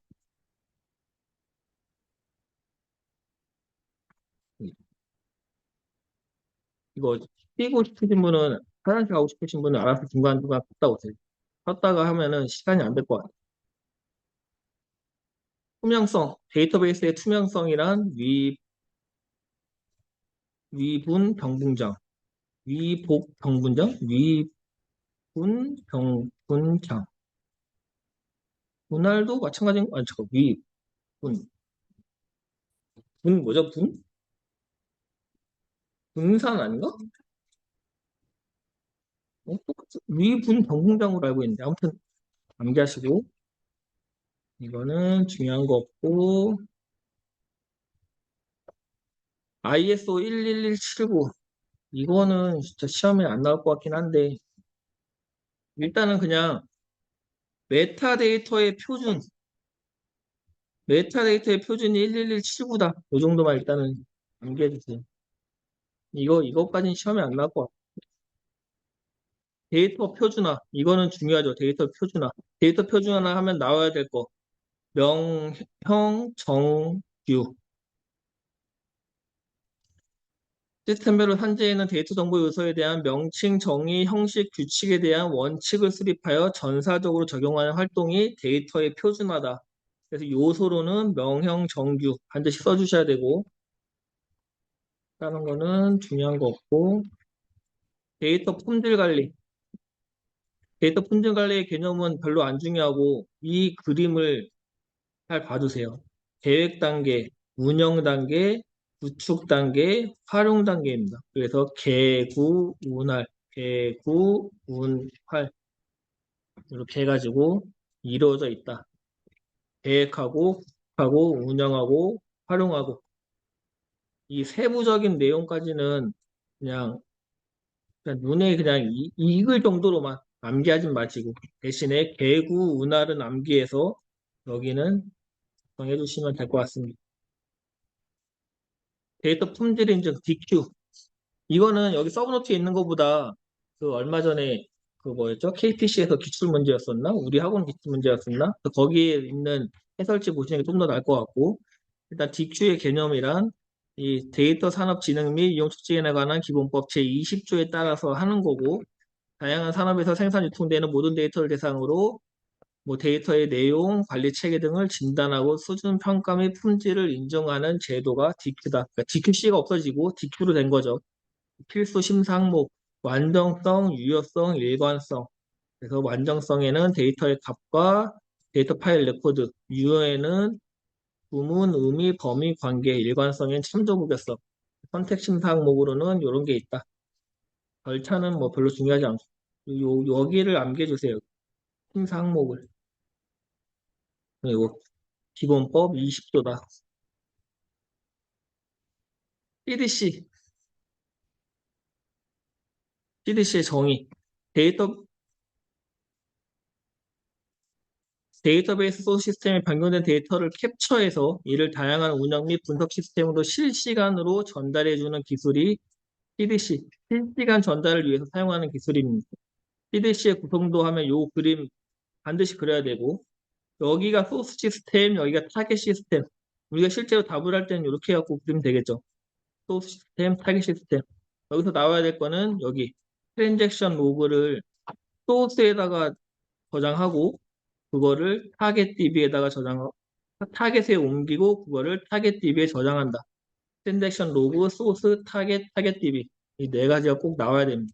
이거 뛰고 싶으신 분은 화장실 가고 싶으신 분은 알아서 중간중간 갔다 오세요. 쉬었다가 하면은 시간이 안 될 것 같아요. 투명성, 데이터베이스의 투명성이란 위분 병분장, 위복 병분장, 위분 병분장. 분할도 마찬가지인 거, 아니, 잠깐, 분. 분 뭐죠? 분산 아닌가? 똑같이 위분 병분장으로 알고 있는데. 아무튼, 암기하시고. 이거는 중요한 거 없고. ISO 11179. 이거는 진짜 시험에 안 나올 것 같긴 한데. 일단은 그냥 메타데이터의 표준, 메타데이터의 표준이 11179다. 이 정도만 일단은 암기해 주세요. 이것까지는 시험에 안 나올 것 같아요. 데이터 표준화. 이거는 중요하죠. 데이터 표준화. 데이터 표준화 하면 나와야 될 거. 명형, 정규. 시스템별로 산재에는 데이터 정보 요소에 대한 명칭, 정의, 형식, 규칙에 대한 원칙을 수립하여 전사적으로 적용하는 활동이 데이터의 표준화다. 그래서 요소로는 명형, 정규 반드시 써주셔야 되고, 다른 거는 중요한 거 없고, 데이터 품질 관리. 데이터 품질 관리의 개념은 별로 안 중요하고, 이 그림을 잘 봐주세요. 계획 단계, 운영 단계, 구축 단계, 활용 단계입니다. 그래서 개구, 운할, 개구, 운활 이렇게 해가지고 이루어져 있다. 계획하고, 구축하고, 운영하고, 활용하고 이 세부적인 내용까지는 그냥, 눈에 그냥 익을 정도로만 암기하지 마시고 대신에 개구, 운할은 암기해서 여기는 정해 주시면 될 것 같습니다. 데이터 품질 인증 DQ. 이거는 여기 서브노트에 있는 것보다 그 얼마 전에 그 뭐였죠? KPC에서 기출 문제였었나? 우리 학원 기출 문제였었나? 거기에 있는 해설지 보시는 게 좀 더 나을 것 같고 일단 DQ의 개념이란 이 데이터 산업 진흥 및 이용 촉진에 관한 기본법 제20조에 따라서 하는 거고 다양한 산업에서 생산 유통되는 모든 데이터를 대상으로 뭐 데이터의 내용, 관리 체계 등을 진단하고 수준 평가 및 품질을 인정하는 제도가 DQ다. 그러니까 DQC가 없어지고 DQ로 된 거죠. 필수 심사 항목, 완전성, 유효성, 일관성. 그래서 완전성에는 데이터의 값과 데이터 파일 레코드, 유효에는 구문, 의미, 범위, 관계, 일관성엔 참조 무결성. 선택 심사 항목으로는 이런 게 있다. 절차는 뭐 별로 중요하지 않고 여기를 암기해 주세요. 심사 항목을. 그리고 기본법 20조다. CDC, CDC의 정의. 데이터 데이터베이스 소스 시스템에 변경된 데이터를 캡처해서 이를 다양한 운영 및 분석 시스템으로 실시간으로 전달해주는 기술이 CDC, 실시간 전달을 위해서 사용하는 기술입니다. CDC의 구성도 하면 요 그림 반드시 그려야 되고 여기가 소스 시스템, 여기가 타겟 시스템. 우리가 실제로 답을 할 때는 이렇게 해갖고 그리면 되겠죠. 소스 시스템, 타겟 시스템. 여기서 나와야 될 거는 여기 트랜잭션 로그를 소스에다가 저장하고 그거를 타겟 DB에다가 저장하고 타겟에 옮기고 그거를 타겟 DB에 저장한다. 트랜잭션 로그, 소스, 타겟 DB 이 네 가지가 꼭 나와야 됩니다.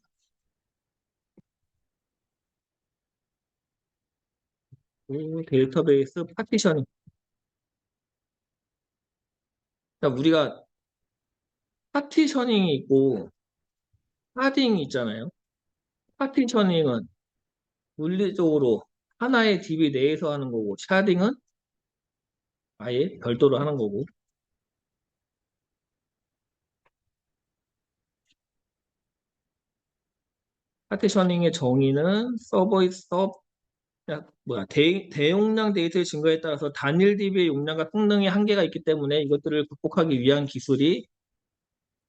그리고 데이터베이스 파티셔닝. 그러니까 우리가 파티셔닝이 있고 파딩이 있잖아요. 파티셔닝은 물리적으로 하나의 DB 내에서 하는 거고 샤딩은 아예 별도로 하는 거고 파티셔닝의 정의는 대용량 데이터의 증가에 따라서 단일 DB의 용량과 성능의 한계가 있기 때문에 이것들을 극복하기 위한 기술이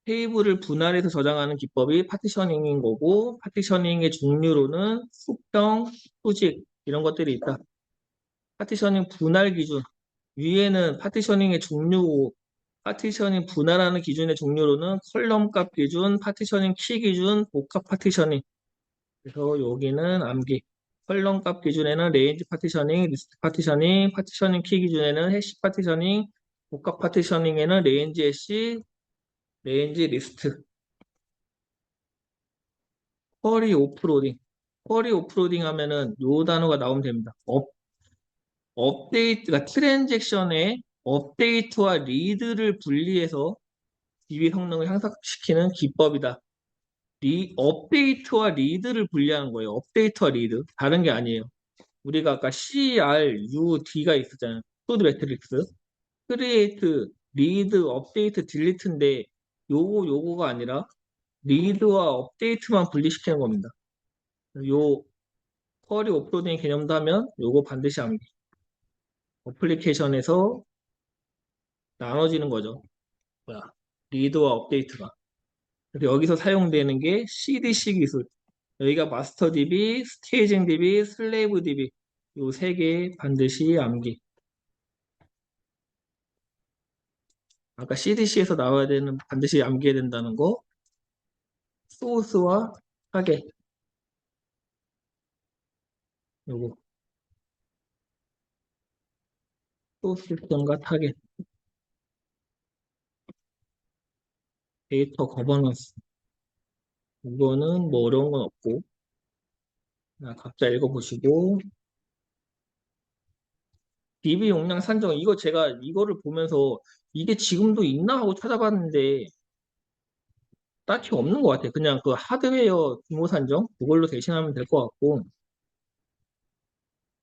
테이블을 분할해서 저장하는 기법이 파티셔닝인 거고 파티셔닝의 종류로는 수평, 수직 이런 것들이 있다. 파티셔닝 분할 기준 위에는 파티셔닝의 종류고 파티셔닝 분할하는 기준의 종류로는 컬럼 값 기준, 파티셔닝 키 기준, 복합 파티셔닝 그래서 여기는 암기. 컬럼 값 기준에는 레인지 파티셔닝, 리스트 파티셔닝, 파티셔닝 키 기준에는 해시 파티셔닝, 복합 파티셔닝에는 레인지 해시, 레인지 리스트, 쿼리 오프로딩. 쿼리 오프로딩 하면은 요 단어가 나오면 됩니다. 업데이트가 트랜잭션의 업데이트와 리드를 분리해서 DB 성능을 향상시키는 기법이다. 업데이트와 리드를 분리하는 거예요. 업데이트와 리드. 다른 게 아니에요. 우리가 아까 CRUD가 있었잖아요. 코드 매트릭스. 크리에이트, 리드, 업데이트, 딜리트인데 요거가 아니라 리드와 업데이트만 분리시키는 겁니다. 요 쿼리 오프로딩 개념도 하면 요거 반드시 암기. 어플리케이션에서 나눠지는 거죠. 뭐야? 리드와 업데이트가. 그래서 여기서 사용되는 게 CDC 기술. 여기가 마스터 DB, 스테이징 DB, 슬레이브 DB. 요 세 개 반드시 암기. 아까 CDC에서 나와야 되는 반드시 암기해야 된다는 거. 소스와 타겟. 요거. 소스 시스템과 타겟. 데이터 거버넌스. 이거는 뭐 어려운 건 없고. 각자 읽어보시고. DB 용량 산정. 이거 제가 이거를 보면서 이게 지금도 있나 하고 찾아봤는데 딱히 없는 것 같아요. 그냥 그 하드웨어 규모 산정 그걸로 대신하면 될 것 같고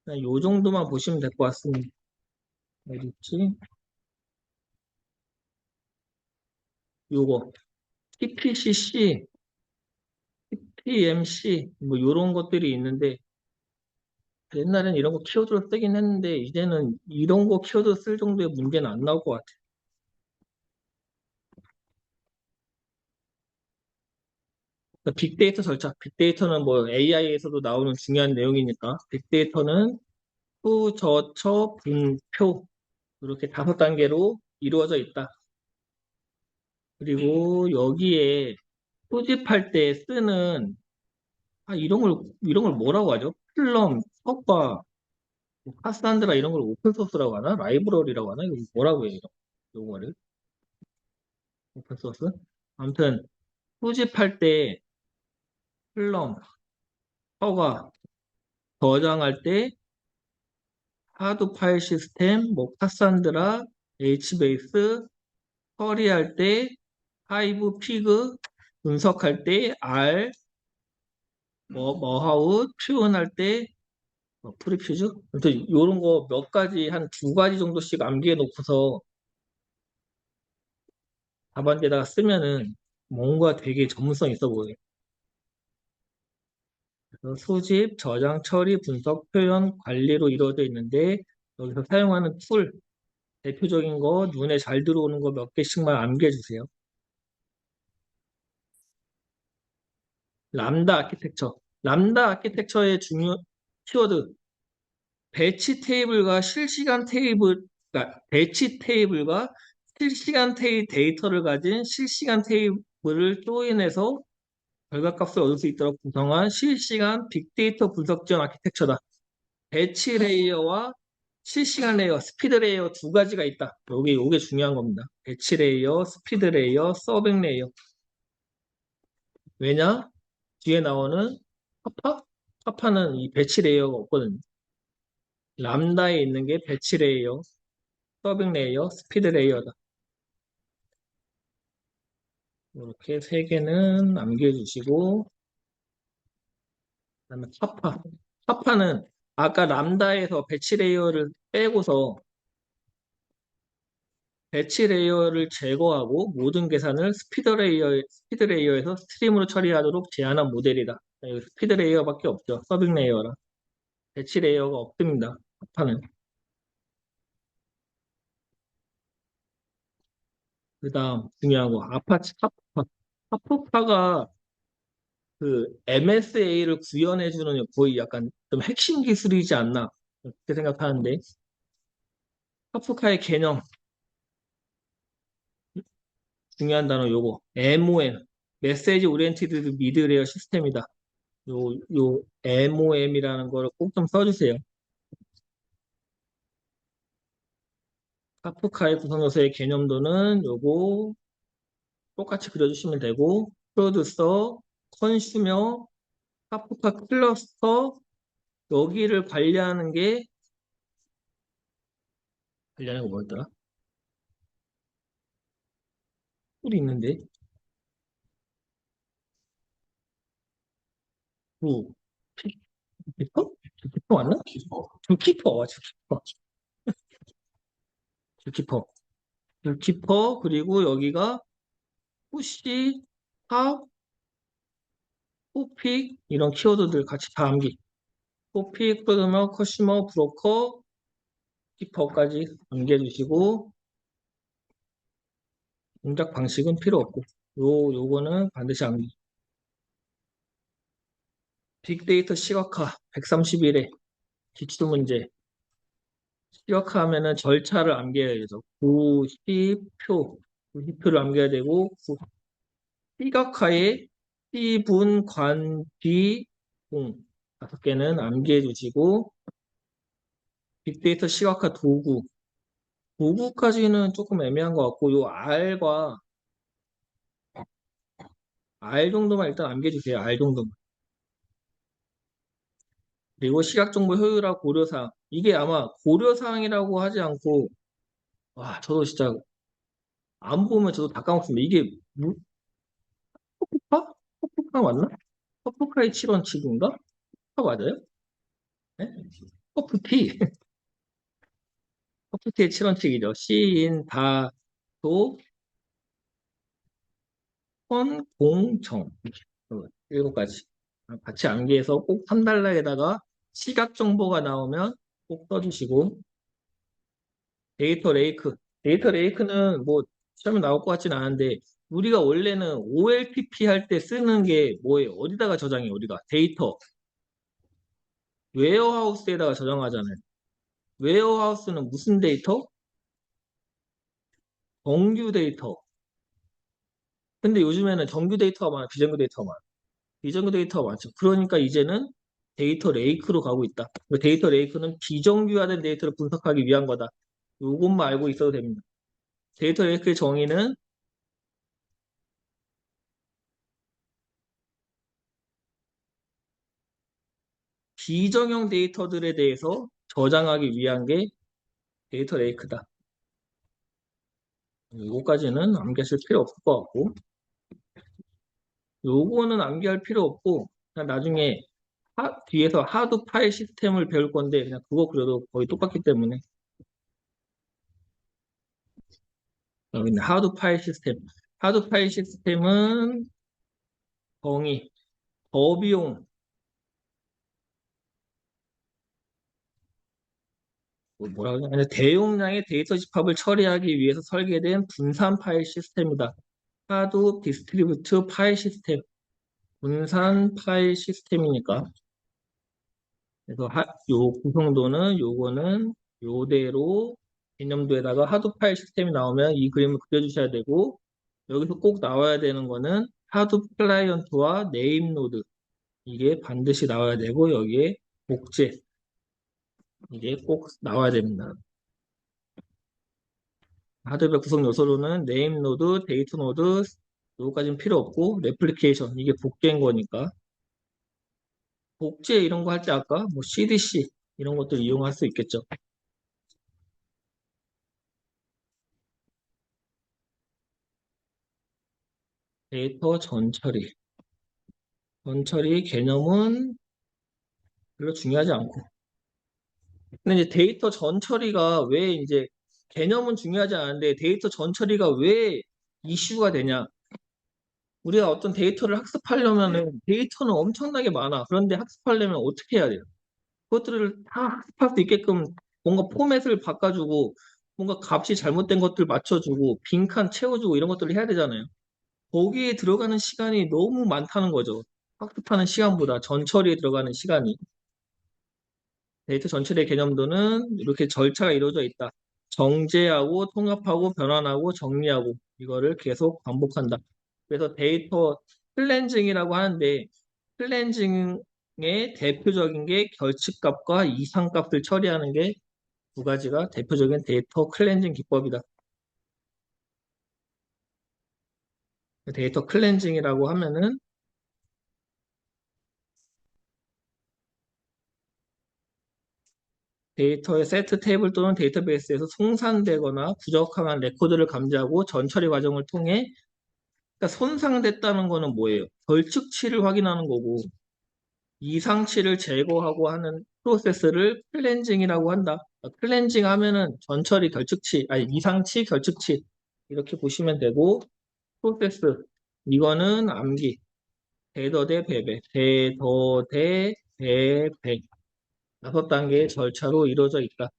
그냥 요 정도만 보시면 될 것 같습니다. 어디 있지? 요거 TPCC, PMC 뭐 요런 것들이 있는데 옛날엔 이런 거 키워드로 쓰긴 했는데 이제는 이런 거 키워드 쓸 정도의 문제는 안 나올 것 같아요. 그러니까 빅데이터 절차, 빅데이터는 뭐 AI에서도 나오는 중요한 내용이니까 빅데이터는 후, 저, 처, 분, 표 이렇게 5단계로 이루어져 있다. 그리고 여기에 소집할 때 쓰는 이런 걸 뭐라고 하죠? 플럼, 석바, 카산드라 이런 걸 오픈소스라고 하나? 라이브러리라고 하나? 이거 뭐라고 해요? 이거를 오픈소스? 아무튼 소집할 때 플럼, 허가, 저장할 때 하드 파일 시스템, 뭐 카산드라, HBase, 처리할 때 하이브, 피그, 분석할 때 R, 머하웃, 표현할 때 프리퓨즈? 아무튼 이런 거 몇 가지, 한 2가지 정도씩 암기해 놓고서 답안지에다가 쓰면은 뭔가 되게 전문성 있어 보여요. 그래서 수집, 저장, 처리, 분석, 표현, 관리로 이루어져 있는데 여기서 사용하는 툴, 대표적인 거, 눈에 잘 들어오는 거 몇 개씩만 암기해 주세요. 람다 아키텍처. 람다 아키텍처의 중요 키워드, 배치 테이블과 실시간 테이블, 그러니까 배치 테이블과 실시간 데이터를 가진 실시간 테이블을 조인해서 결과값을 얻을 수 있도록 구성한 실시간 빅데이터 분석 지원 아키텍처다. 배치 레이어와 실시간 레이어, 스피드 레이어 2가지가 있다. 요게 중요한 겁니다. 배치 레이어, 스피드 레이어, 서빙 레이어. 왜냐? 뒤에 나오는 파파? 파파는 이 배치 레이어가 없거든요. 람다에 있는 게 배치 레이어, 서빙 레이어, 스피드 레이어다. 이렇게 3개는 남겨주시고, 그다음에 파파. 파파는 아까 람다에서 배치 레이어를 빼고서 배치 레이어를 제거하고 모든 계산을 스피드 레이어에서 스트림으로 처리하도록 제한한 모델이다. 여기 스피드 레이어밖에 없죠. 서빙 레이어랑. 배치 레이어가 없습니다. 파파는. 그 다음 중요한 거. 아파치 카프파. 카프파가 그 MSA를 구현해주는 거의 약간 좀 핵심 기술이지 않나. 그렇게 생각하는데. 카프카의 개념. 중요한 단어 요거. MOM. 메시지 오리엔티드 미드레이어 시스템이다. 요 MOM이라는 거를 꼭 좀 써주세요. 카프카의 구성 요소의 개념도는 요거 똑같이 그려주시면 되고, 프로듀서, 컨슈머, 카프카 클러스터, 여기를 관리하는 거 뭐였더라? 툴이 있는데, 뭐, 주키퍼? 주키퍼 맞나? 주키퍼, 주키퍼. 주키퍼. 주키퍼, 그리고 여기가 푸시, 팝, 포픽, 이런 키워드들 같이 다 암기. 포픽, 프로듀머, 커슈머, 브로커, 키퍼까지 암기해 주시고, 동작 방식은 필요 없고, 요거는 반드시 암기. 빅데이터 시각화 131회 기출 문제. 시각화하면은 절차를 암기해야 되죠. 90표, 90표를 암기해야 되고, 시각화에 시분, 관, 뒤, 공 5개는 암기해 주시고, 빅데이터 시각화 도구. 도구까지는 조금 애매한 것 같고, 요 R 정도만 일단 암기해 주세요. R 정도만. 그리고 시각정보 효율화 고려사항. 이게 아마 고려사항이라고 하지 않고, 와, 저도 진짜 안 보면 저도 다 까먹습니다. 이게 퍼프카? 퍼프카 맞나? 퍼프카의 7원칙인가? 퍼프카 맞아요? 네? 퍼프티. 퍼프티의 7원칙이죠. 시인, 다, 도, 선, 공, 정. 7가지. 같이 암기해서 꼭 3단락에다가 시각 정보가 나오면 꼭 써주시고, 데이터 레이크. 데이터 레이크는 뭐 시험에 나올 것 같진 않은데 우리가 원래는 OLTP 할 때 쓰는 게 뭐예요? 어디다가 저장해요? 우리가 데이터 웨어하우스에다가 저장하잖아요. 웨어하우스는 무슨 데이터? 정규 데이터. 근데 요즘에는 정규 데이터가 많아, 비정규 데이터가 많아. 비정규 데이터가 많죠. 그러니까 이제는 데이터 레이크로 가고 있다. 그 데이터 레이크는 비정규화된 데이터를 분석하기 위한 거다. 요것만 알고 있어도 됩니다. 데이터 레이크의 정의는 비정형 데이터들에 대해서 저장하기 위한 게 데이터 레이크다. 요거까지는 암기하실 필요 없을 것 같고, 요거는 암기할 필요 없고, 그냥 나중에 뒤에서 하드 파일 시스템을 배울 건데, 그냥 그거 그려도 거의 똑같기 때문에. 여기 있네. 하드 파일 시스템. 하드 파일 시스템은 정의, 저비용, 뭐라고 하냐. 대용량의 데이터 집합을 처리하기 위해서 설계된 분산 파일 시스템이다. 하드 디스트리뷰트 파일 시스템. 분산 파일 시스템이니까. 그래서 요 구성도는 요거는 요대로 개념도에다가 하드 파일 시스템이 나오면 이 그림을 그려주셔야 되고 여기서 꼭 나와야 되는 거는 하드 클라이언트와 네임 노드 이게 반드시 나와야 되고 여기에 복제 이게 꼭 나와야 됩니다. 하드웨어 구성 요소로는 네임 노드, 데이터 노드 요거까지는 필요 없고 레플리케이션 이게 복제인 거니까 복제 이런 거 할 때 아까 뭐 CDC 이런 것들 이용할 수 있겠죠. 데이터 전처리. 전처리 개념은 별로 중요하지 않고. 근데 이제 데이터 전처리가 왜 이제 개념은 중요하지 않은데 데이터 전처리가 왜 이슈가 되냐? 우리가 어떤 데이터를 학습하려면은 데이터는 엄청나게 많아. 그런데 학습하려면 어떻게 해야 돼요? 그것들을 다 학습할 수 있게끔 뭔가 포맷을 바꿔주고 뭔가 값이 잘못된 것들 맞춰주고 빈칸 채워주고 이런 것들을 해야 되잖아요. 거기에 들어가는 시간이 너무 많다는 거죠. 학습하는 시간보다 전처리에 들어가는 시간이. 데이터 전체의 개념도는 이렇게 절차가 이루어져 있다. 정제하고 통합하고 변환하고 정리하고 이거를 계속 반복한다. 그래서 데이터 클렌징이라고 하는데 클렌징의 대표적인 게 결집값과 이상값을 처리하는 게 두 가지가 대표적인 데이터 클렌징 기법이다. 데이터 클렌징이라고 하면은 데이터의 세트 테이블 또는 데이터베이스에서 송산되거나 부족한 레코드를 감지하고 전처리 과정을 통해 그러니까 손상됐다는 거는 뭐예요? 결측치를 확인하는 거고 이상치를 제거하고 하는 프로세스를 클렌징이라고 한다. 클렌징 하면은 전처리 결측치, 아니 이상치 결측치 이렇게 보시면 되고 프로세스 이거는 암기 대더 대 배배 대더 대 배배 5단계의 절차로 이루어져 있다.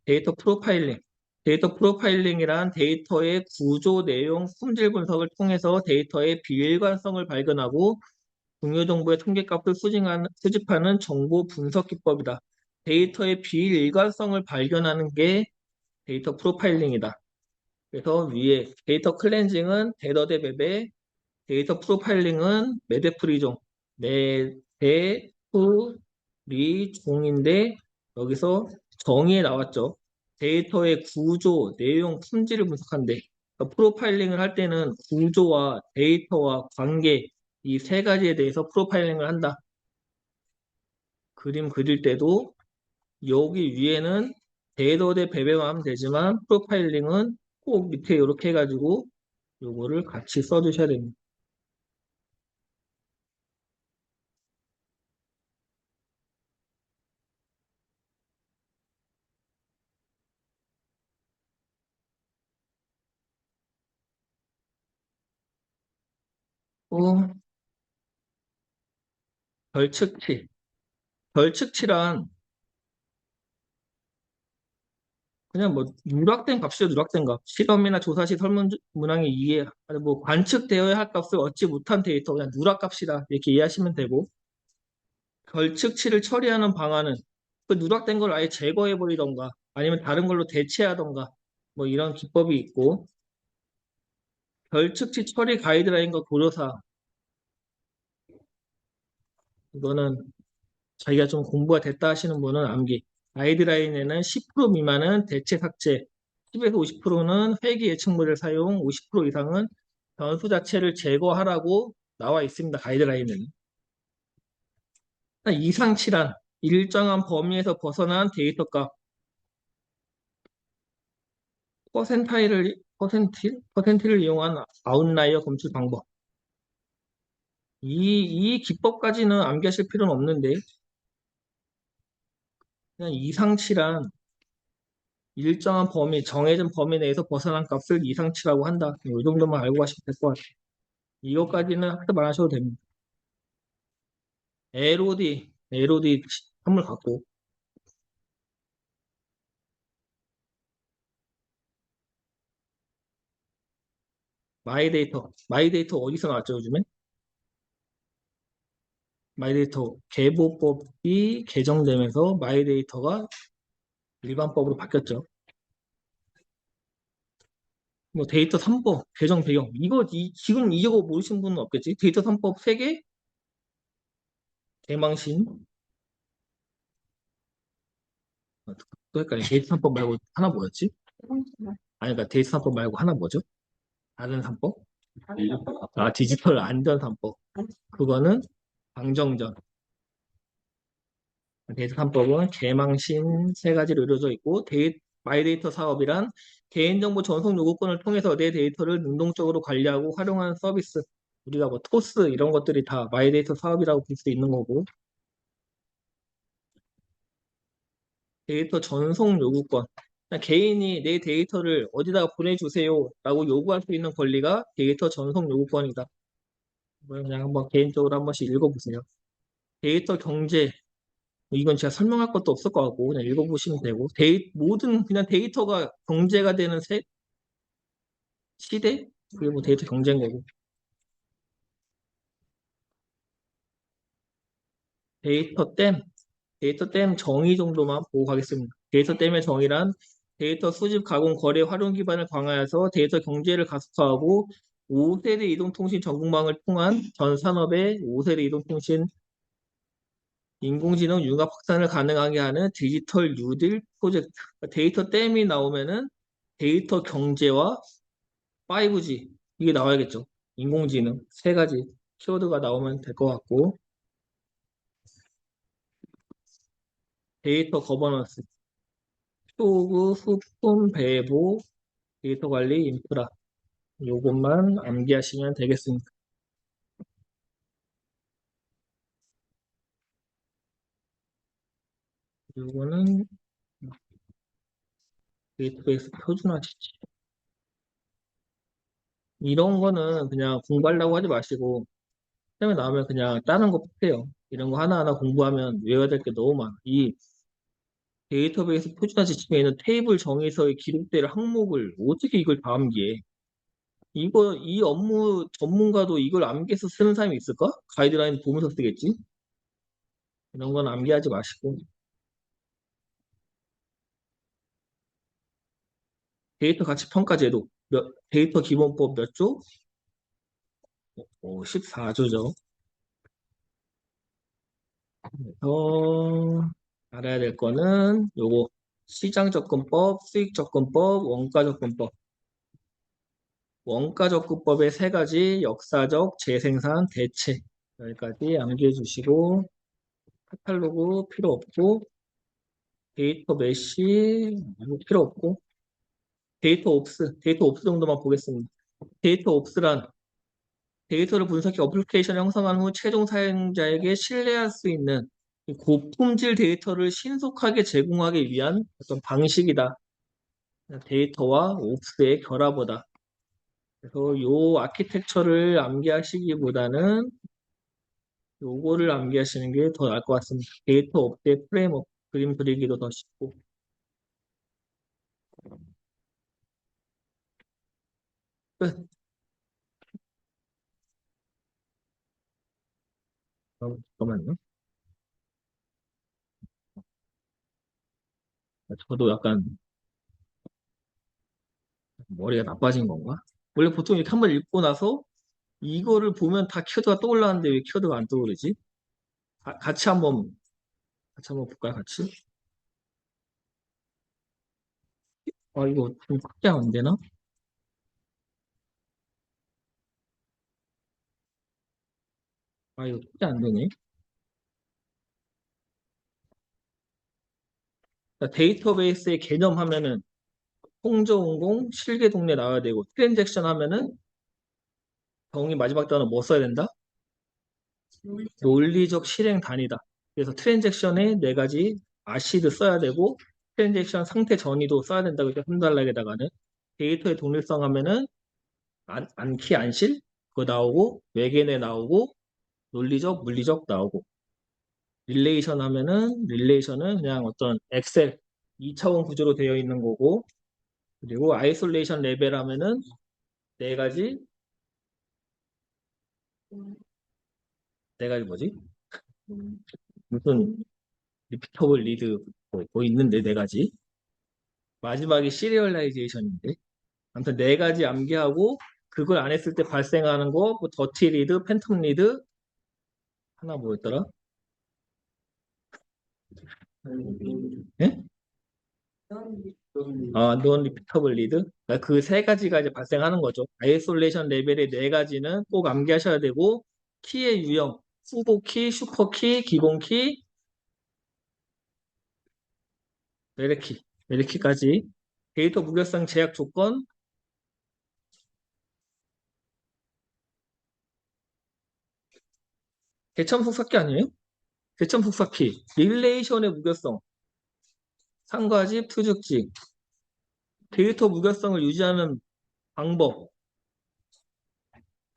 데이터 프로파일링 데이터 프로파일링이란 데이터의 구조, 내용, 품질 분석을 통해서 데이터의 비일관성을 발견하고 공유 정보의 통계값을 수집하는 정보 분석 기법이다. 데이터의 비일관성을 발견하는 게 데이터 프로파일링이다. 그래서 위에 데이터 클렌징은 데더대 베베, 데이터 프로파일링은 메데프리종, 메데프리종인데 여기서 정의에 나왔죠. 데이터의 구조, 내용, 품질을 분석한대. 그러니까 프로파일링을 할 때는 구조와 데이터와 관계 이 세 가지에 대해서 프로파일링을 한다. 그림 그릴 때도 여기 위에는 데이터 대 배배만 하면 되지만 프로파일링은 꼭 밑에 이렇게 해가지고 요거를 같이 써주셔야 됩니다. 또 결측치. 결측치란 그냥 뭐 누락된 값이죠, 누락된 값. 실험이나 조사 시 설문 문항에 이해, 아니 뭐 관측되어야 할 값을 얻지 못한 데이터 그냥 누락값이다 이렇게 이해하시면 되고 결측치를 처리하는 방안은 그 누락된 걸 아예 제거해 버리던가 아니면 다른 걸로 대체하던가 뭐 이런 기법이 있고 결측치 처리 가이드라인과 고려사 이거는 자기가 좀 공부가 됐다 하시는 분은 암기. 가이드라인에는 10% 미만은 대체 삭제, 10에서 50%는 회귀 예측물을 사용, 50% 이상은 변수 자체를 제거하라고 나와 있습니다. 가이드라인에는. 이상치란 일정한 범위에서 벗어난 데이터 값, 퍼센트를 이용한 아웃라이어 검출 방법. 이 기법까지는 암기하실 필요는 없는데, 그냥 이상치란 일정한 범위, 정해진 범위 내에서 벗어난 값을 이상치라고 한다. 이 정도만 알고 가시면 될 것 같아요. 이것까지는 학습 안 하셔도 됩니다. LOD 선물 갖고, 마이데이터 어디서 나왔죠, 요즘에? 마이데이터 개보법이 개정되면서 마이데이터가 일반법으로 바뀌었죠. 뭐 데이터 3법 개정 배경 지금 이거 모르신 분은 없겠지? 데이터 3법 3개 대망신 또 헷갈려. 데이터 3법 말고 하나 뭐였지? 아니 그러니까 데이터 3법 말고 하나 뭐죠? 다른 3법? 아 디지털 안전 3법 그거는 방정전 데이터 3법은 개망신 세 가지로 이루어져 있고 마이데이터 사업이란 개인정보 전송 요구권을 통해서 내 데이터를 능동적으로 관리하고 활용하는 서비스 우리가 뭐 토스 이런 것들이 다 마이데이터 사업이라고 볼 수 있는 거고 데이터 전송 요구권. 그냥 개인이 내 데이터를 어디다가 보내주세요 라고 요구할 수 있는 권리가 데이터 전송 요구권이다. 그냥 한번 개인적으로 한 번씩 읽어보세요. 데이터 경제. 이건 제가 설명할 것도 없을 것 같고 그냥 읽어보시면 되고 모든 그냥 데이터가 경제가 되는 시대? 그게 뭐 데이터 경제인 거고. 데이터 댐. 데이터 댐 정의 정도만 보고 가겠습니다. 데이터 댐의 정의란 데이터 수집, 가공, 거래, 활용 기반을 강화해서 데이터 경제를 가속화하고 5세대 이동통신 전국망을 통한 전 산업의 5세대 이동통신 인공지능 융합 확산을 가능하게 하는 디지털 뉴딜 프로젝트. 그러니까 데이터 댐이 나오면은 데이터 경제와 5G 이게 나와야겠죠. 인공지능 세 가지 키워드가 나오면 될 것 같고 데이터 거버넌스, 표구, 수품, 배부, 데이터 관리, 인프라 요것만 암기하시면 되겠습니다. 요거는 데이터베이스 표준화 지침. 이런 거는 그냥 공부하려고 하지 마시고 시험에 나오면 그냥 다른 거 푸세요. 이런 거 하나하나 공부하면 외워야 될 게 너무 많아. 이 데이터베이스 표준화 지침에 있는 테이블 정의서에 기록될 항목을 어떻게 이걸 다 암기해? 이 업무 전문가도 이걸 암기해서 쓰는 사람이 있을까? 가이드라인 보면서 쓰겠지? 이런 건 암기하지 마시고. 데이터 가치 평가 제도. 데이터 기본법 몇 조? 14조죠. 알아야 될 거는 요거 시장접근법, 수익접근법, 원가접근법. 원가접근법의 세 가지 역사적, 재생산, 대체 여기까지 암기해 주시고 카탈로그 필요 없고 데이터 메시 필요 없고 데이터 옵스 정도만 보겠습니다. 데이터 옵스란 데이터를 분석해 어플리케이션을 형성한 후 최종 사용자에게 신뢰할 수 있는 이 고품질 데이터를 신속하게 제공하기 위한 어떤 방식이다. 데이터와 옵스의 결합이다. 그래서 요 아키텍처를 암기하시기보다는 요거를 암기하시는 게 더 나을 것 같습니다. 데이터 옵스의 프레임워크, 그림 그리기도 더 쉽고. 끝. 잠깐만요. 저도 약간 머리가 나빠진 건가? 원래 보통 이렇게 한번 읽고 나서 이거를 보면 다 키워드가 떠올라는데 왜 키워드가 안 떠오르지? 같이 한번 볼까요? 같이? 아, 이거 좀 크게 안 되나? 아, 이거 크게 안 되네. 데이터베이스의 개념 하면은 홍저운공, 실계동네 나와야 되고 트랜잭션 하면은 정의 마지막 단어 뭐 써야 된다? 논리적 실행 단위다. 그래서 트랜잭션에 네 가지 아시드 써야 되고 트랜잭션 상태 전이도 써야 된다고 이렇게 3단락에다가는 데이터의 독립성 하면은 안키 안실 그거 나오고 외계내 나오고 논리적 물리적 나오고 릴레이션 하면은 릴레이션은 그냥 어떤 엑셀 2차원 구조로 되어 있는 거고 그리고 아이솔레이션 레벨 하면은 네 가지 네 가지 뭐지? 무슨 리피터블 리드 뭐 있는데 네 가지 마지막이 시리얼라이제이션인데 아무튼 네 가지 암기하고 그걸 안 했을 때 발생하는 거, 뭐 더티 리드, 팬텀 리드 하나 뭐였더라? 예? non repeatable 리드. 그 세 가지가 이제 발생하는 거죠. 아이솔레이션 레벨의 네 가지는 꼭 암기하셔야 되고 키의 유형, 후보 키, 슈퍼 키, 기본 키, 메르키, 메르키까지 데이터 무결성 제약 조건, 대참속삭기 아니에요? 대참속삭기, 릴레이션의 무결성, 상과집, 투죽지, 데이터 무결성을 유지하는 방법,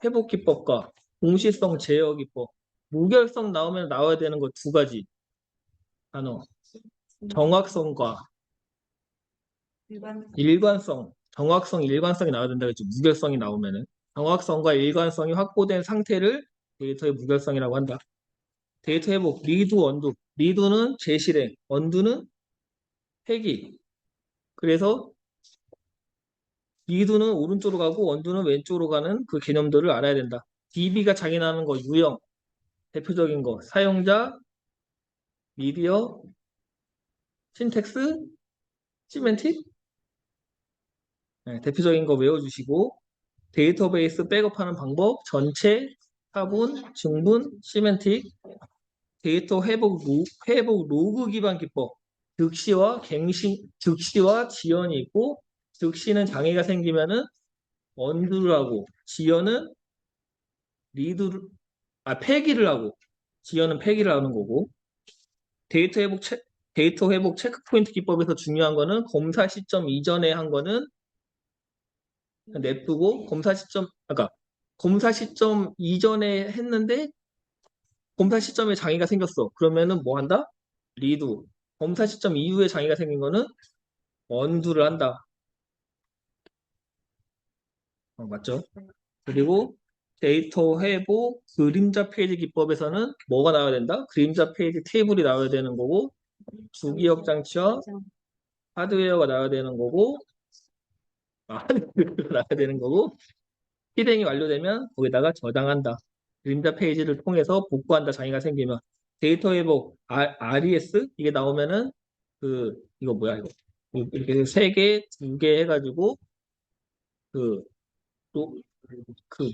회복 기법과 공시성 제어 기법. 무결성 나오면 나와야 되는 거 두 가지 단어. 정확성과 일관성. 정확성, 일관성이 나와야 된다 그랬죠. 무결성이 나오면은. 정확성과 일관성이 확보된 상태를 데이터의 무결성이라고 한다. 데이터 회복, 리드, 원두. 리드는 재실행, 원두는 폐기. 그래서 리드는 오른쪽으로 가고 원두는 왼쪽으로 가는 그 개념들을 알아야 된다. DB가 장애나는 거, 유형, 대표적인 거, 사용자, 미디어, 신텍스, 시멘틱? 네, 대표적인 거 외워주시고 데이터베이스 백업하는 방법, 전체, 차분, 중분, 시멘틱, 데이터 회복 로그 기반 기법, 즉시와 지연이 있고, 즉시는 장애가 생기면은 언두를 하고, 지연은 리드를, 폐기를 하고, 지연은 폐기를 하는 거고, 데이터 회복, 데이터 회복 체크포인트 기법에서 중요한 거는 검사 시점 이전에 한 거는 냅두고, 검사 시점 이전에 했는데, 검사 시점에 장애가 생겼어. 그러면은 뭐 한다? 리도. 검사 시점 이후에 장애가 생긴 거는 언두를 한다. 맞죠? 그리고 데이터 회복 그림자 페이지 기법에서는 뭐가 나와야 된다? 그림자 페이지 테이블이 나와야 되는 거고, 주기억 장치와 하드웨어가 나와야 되는 거고, 하드웨어가 나와야 되는 거고, 실행이 완료되면 거기다가 저장한다. 그림자 페이지를 통해서 복구한다. 장애가 생기면. 데이터 회복 RES 이게 나오면은 이거 뭐야 이거. 이렇게 세 개, 두 개 해가지고 그, 또,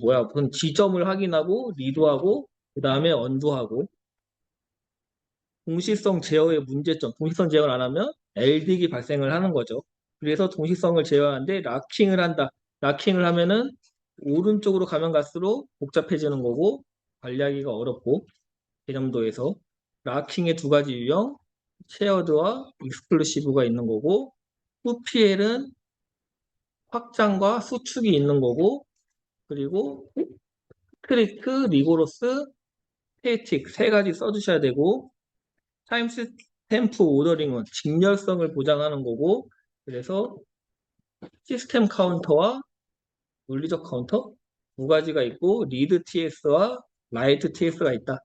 뭐야 무슨 지점을 확인하고 리드하고 그 다음에 언두하고 동시성 제어의 문제점. 동시성 제어를 안 하면 LD기 발생을 하는 거죠. 그래서 동시성을 제어하는데 락킹을 한다. 락킹을 하면은 오른쪽으로 가면 갈수록 복잡해지는 거고 관리하기가 어렵고 개념도에서 락킹의 두 가지 유형 쉐어드와 익스클루시브가 있는 거고 QPL은 확장과 수축이 있는 거고 그리고 스크립트, 리고로스, 스테이틱 세 가지 써주셔야 되고 타임스탬프 오더링은 직렬성을 보장하는 거고 그래서 시스템 카운터와 물리적 카운터 두 가지가 있고 리드 TS와 라이트 TS가 있다.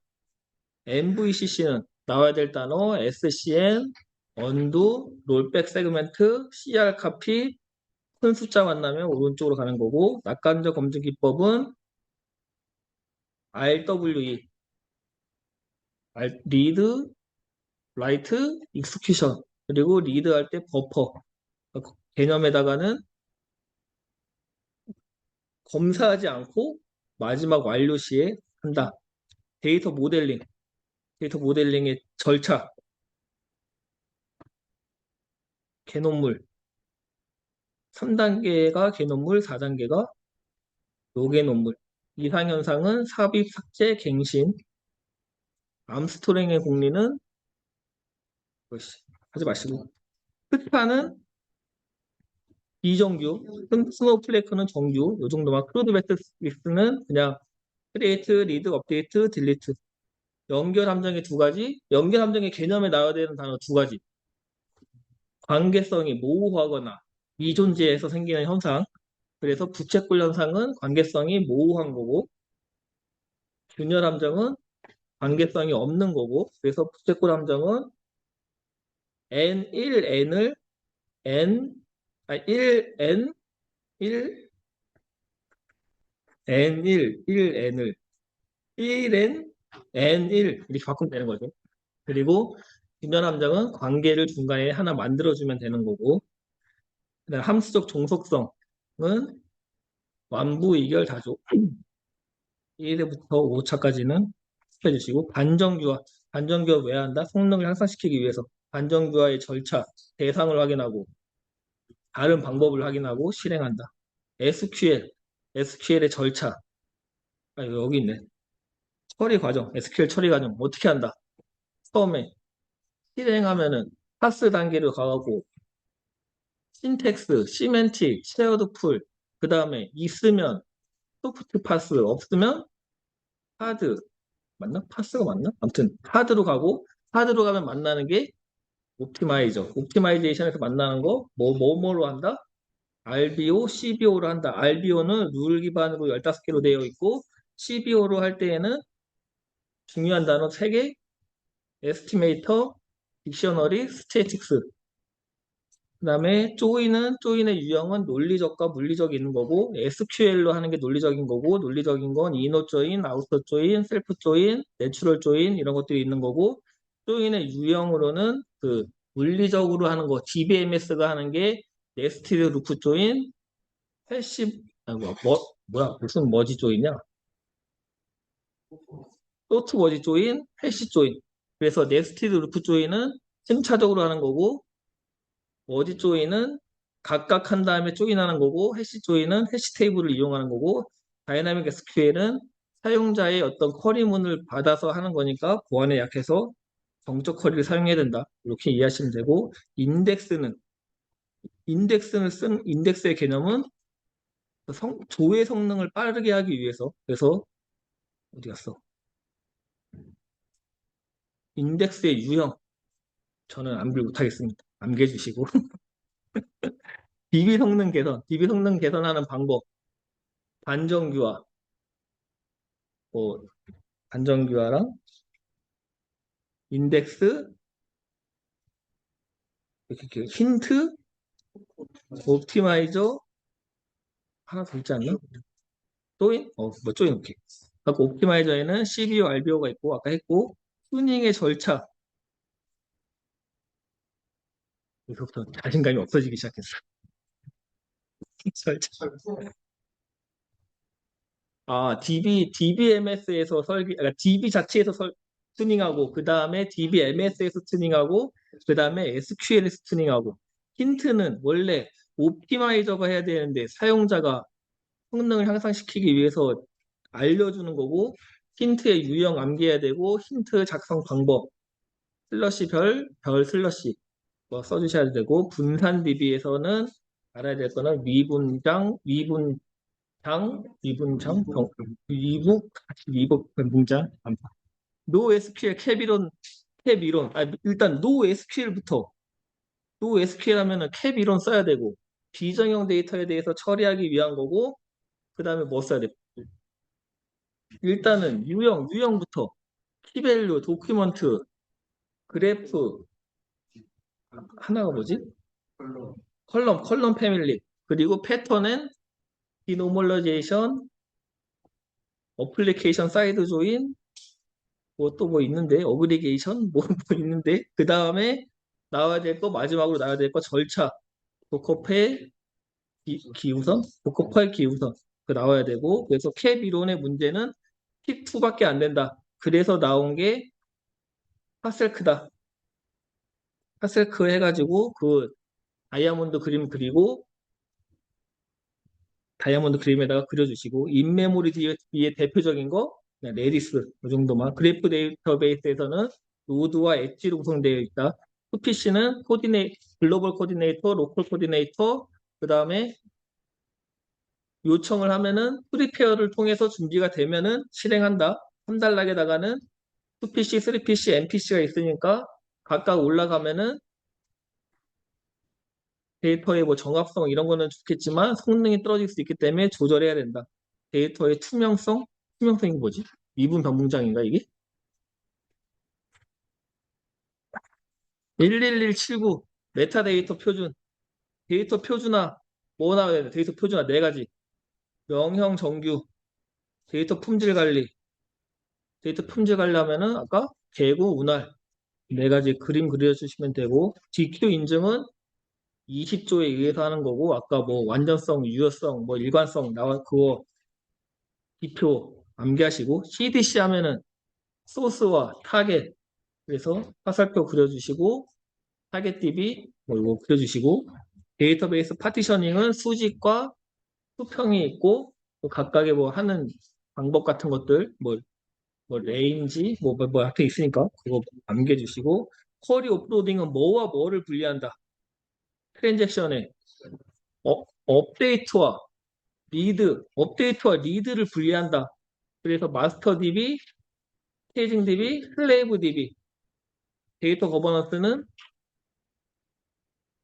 MVCC는 나와야 될 단어 SCN, 언두, 롤백 세그멘트, CR 카피 큰 숫자 만나면 오른쪽으로 가는 거고 낙관적 검증 기법은 RWE, 리드, 라이트, 익스큐션 그리고 리드 할 때 버퍼 개념에다가는 검사하지 않고 마지막 완료 시에 한다. 데이터 모델링, 데이터 모델링의 절차, 개논물 3단계가 개논물, 4단계가 노개논물 이상현상은 삽입, 삭제, 갱신 암스토랭의 공리는 하지 마시고 스파는 비정규, 스노우플레이크는 정규 이 정도만 크루드 매트릭스는 그냥 크리에이트, 리드, 업데이트, 딜리트 연결 함정의 두 가지 연결 함정의 개념에 나와야 되는 단어 두 가지 관계성이 모호하거나 미존재해서 생기는 현상 그래서 부채꼴 현상은 관계성이 모호한 거고 균열 함정은 관계성이 없는 거고 그래서 부채꼴 함정은 N1N을 N 1N 1 N1 1N을 1N N1 이렇게 바꾸면 되는 거죠. 그리고 균열 함정은 관계를 중간에 하나 만들어주면 되는 거고 그다음 함수적 종속성은 완부, 이결, 다조 1회부터 5차까지는 시켜주시고 반정규화 왜 한다? 성능을 향상시키기 위해서 반정규화의 절차, 대상을 확인하고 다른 방법을 확인하고 실행한다. SQL의 절차 여기 있네. 처리 과정, SQL 처리 과정 어떻게 한다? 처음에 실행하면은 파스 단계로 가고 신텍스, 시멘틱, 쉐어드 풀, 그 다음에 있으면 소프트 파스, 없으면 하드, 맞나? 파스가 맞나? 아무튼 하드로 가고 하드로 가면 만나는 게 옵티마이저. 옵티마이제이션에서 만나는 거 뭐로 한다? RBO, CBO로 한다. RBO는 룰 기반으로 15개로 되어 있고 CBO로 할 때에는 중요한 단어 3개 에스티메이터, 딕셔너리, 스태틱스 그다음에 조인의 유형은 논리적과 물리적이 있는 거고 SQL로 하는 게 논리적인 거고 논리적인 건 이너 조인, 아우터 조인, 셀프 조인, 내추럴 조인 이런 것들이 있는 거고 조인의 유형으로는 물리적으로 하는 거 DBMS가 하는 게 네스티드 루프 조인, 패시브 뭐야, 무슨 머지 조인이냐? 소트 머지 조인, 해시 조인. 그래서 네스티드 루프 조인은 순차적으로 하는 거고, 머지 조인은 각각 한 다음에 조인하는 거고, 해시 조인은 해시 테이블을 이용하는 거고, 다이나믹 SQL은 사용자의 어떤 쿼리문을 받아서 하는 거니까 보안에 약해서 정적 쿼리를 사용해야 된다. 이렇게 이해하시면 되고, 인덱스의 개념은 조회 성능을 빠르게 하기 위해서, 그래서 어디 갔어? 인덱스의 유형, 저는 암기 못하겠습니다. 암기해 주시고. DB 성능 개선하는 방법, 반정규화, 뭐, 반정규화랑 인덱스, 이렇게 힌트, 옵티마이저, 하나 더 있지 않나? 조인? 뭐 조인, 오케이. 하고 옵티마이저에는 CBO, RBO가 있고, 아까 했고, 튜닝의 절차, 여기서부터 자신감이 없어지기 시작했어. 절차. DBMS에서 그러니까 DB 자체에서 튜닝하고, 그 다음에 DBMS에서 튜닝하고, 그 다음에 SQL에서 튜닝하고, 힌트는 원래 옵티마이저가 해야 되는데, 사용자가 성능을 향상시키기 위해서 알려주는 거고, 힌트의 유형 암기해야 되고, 힌트 작성 방법, 슬러시 별 슬러시 뭐 써주셔야 되고, 분산 DB에서는 알아야 될 거는 미분장, 위북, 문장, NoSQL 캡 이론, 일단 NoSQL 하면은 캡 이론 써야 되고, 비정형 데이터에 대해서 처리하기 위한 거고, 그 다음에 뭐 써야 돼? 일단은 유형부터, 키밸류, 도큐먼트, 그래프, 하나가 뭐지? 컬럼 패밀리, 그리고 패턴은 디노멀라이제이션, 어플리케이션 사이드 조인, 뭐 또 뭐 있는데 어그리게이션 뭐 있는데 그 다음에 나와야 될 거 마지막으로 나와야 될 거 절차 도커파일 기우선 도커파일 기우선 그 나와야 되고 그래서 캡 이론의 문제는 픽2밖에 안 된다. 그래서 나온 게 파셀크다. 파셀크 해가지고 그 다이아몬드 그림 그리고 다이아몬드 그림에다가 그려주시고 인메모리 뒤에 대표적인 거 그냥 레디스 이 정도만 그래프 데이터베이스에서는 노드와 엣지로 구성되어 있다. PC는 글로벌 코디네이터, 로컬 코디네이터 그 다음에 요청을 하면은 프리페어를 통해서 준비가 되면은 실행한다. 3단락에다가는 2PC, 3PC, MPC가 있으니까 각각 올라가면은 데이터의 뭐 정합성 이런 거는 좋겠지만 성능이 떨어질 수 있기 때문에 조절해야 된다. 데이터의 투명성이 뭐지? 미분 변분장인가 이게? 11179 메타데이터 표준 데이터 표준화 뭐 나와야 돼? 데이터 표준화 네 가지 명형 정규 데이터 품질 관리하면은 아까 개구 운할 네 가지 그림 그려주시면 되고 DQ 인증은 20조에 의해서 하는 거고 아까 뭐 완전성, 유효성, 뭐 일관성 나와 그거 기표 암기하시고 CDC 하면은 소스와 타겟 그래서 화살표 그려주시고 타겟 DB 뭐 이거 그려주시고 데이터베이스 파티셔닝은 수직과 수평이 있고 또 각각의 뭐 하는 방법 같은 것들 뭐 레인지 뭐 앞에 있으니까 그거 암기해주시고 쿼리 오프로딩은 뭐와 뭐를 분리한다 트랜잭션에 업데이트와 업데이트와 리드를 분리한다. 그래서 마스터 DB, 스테이징 DB, 슬레이브 DB. 데이터 거버넌스는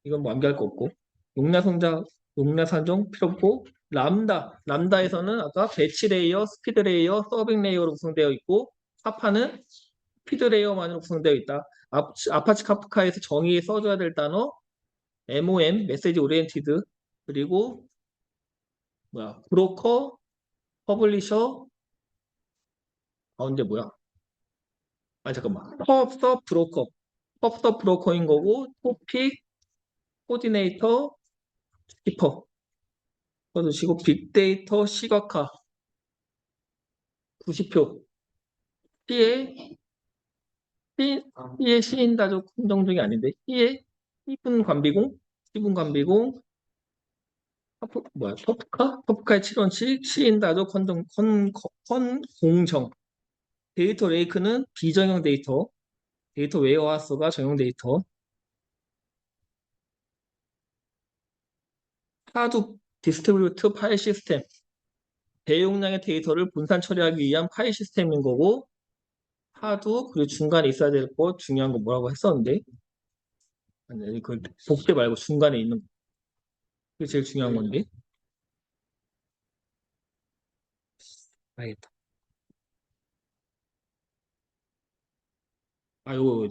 이건 뭐 암기할 거 없고 용량 산정 필요 없고 람다에서는 아까 배치 레이어, 스피드 레이어, 서빙 레이어로 구성되어 있고 카파는 스피드 레이어만으로 구성되어 있다. 아파치 카프카에서 정의에 써줘야 될 단어 MOM, 메시지 오리엔티드 그리고 브로커, 퍼블리셔 가운데 뭐야? 잠깐만. 펍서 브로커인 거고, 토픽, 코디네이터, 스키퍼. 써주시고 빅데이터 시각화 90표. C에 C의 시인다족 흥정종이 아닌데 C에 C분 관비공, C분 관비공, 터프카의 7원칙, 시인다족 공정. 데이터 레이크는 비정형 데이터, 데이터 웨어하우스가 정형 데이터. 하두 디스트리뷰트 파일 시스템. 대용량의 데이터를 분산 처리하기 위한 파일 시스템인 거고, 하두 그리고 중간에 있어야 될 거 중요한 거 뭐라고 했었는데, 아니, 그 복제 말고 중간에 있는 거. 그게 제일 중요한 건데. 알겠다. 아, 요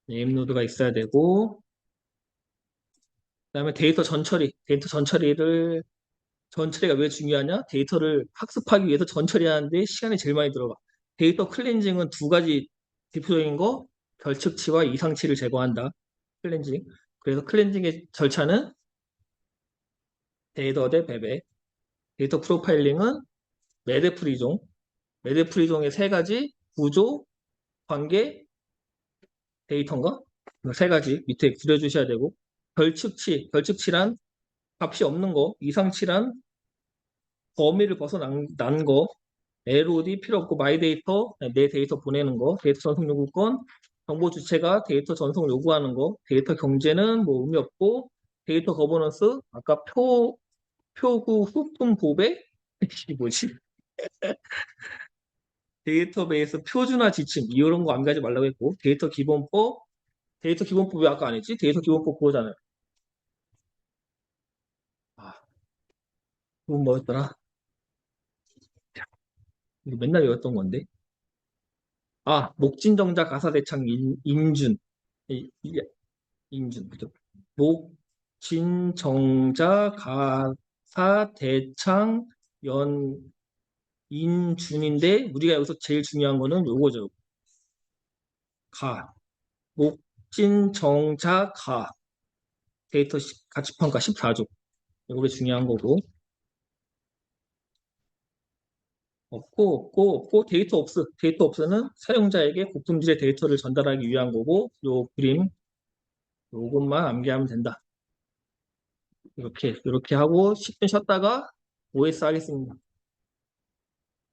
네임노드가 있어야 되고, 그다음에 데이터 전처리가 왜 중요하냐? 데이터를 학습하기 위해서 전처리하는데 시간이 제일 많이 들어가. 데이터 클렌징은 두 가지 대표적인 거, 결측치와 이상치를 제거한다. 클렌징. 그래서 클렌징의 절차는 데이터 대 베베. 데이터 프로파일링은 매드프리종. 매드프리종의 세 가지 구조, 관계, 데이터인가? 세 가지 밑에 그려주셔야 되고, 결측치란 값이 없는 거, 이상치란 범위를 벗어난 거, LOD 필요 없고 마이 데이터, 내 데이터 보내는 거, 데이터 전송 요구권, 정보 주체가 데이터 전송 요구하는 거, 데이터 경제는 뭐 의미 없고, 데이터 거버넌스, 아까 표구 후품 보배? 이게 뭐지? 데이터베이스 표준화 지침, 이런 거 암기하지 말라고 했고, 데이터 기본법 왜 아까 안 했지? 데이터 기본법 그거잖아요. 아, 그건 뭐였더라? 이거 맨날 외웠던 건데. 아, 목진정자 가사대창 인준. 인준. 그죠? 목진정자 가사대창 인준인데, 우리가 여기서 제일 중요한 거는 요거죠. 가. 목진정자 데이터 가치평가 14조. 이게 중요한 거고. 없고, 데이터 없스는 사용자에게 고품질의 데이터를 전달하기 위한 거고, 요 그림, 요것만 암기하면 된다. 이렇게 하고 10분 쉬었다가 OS 하겠습니다.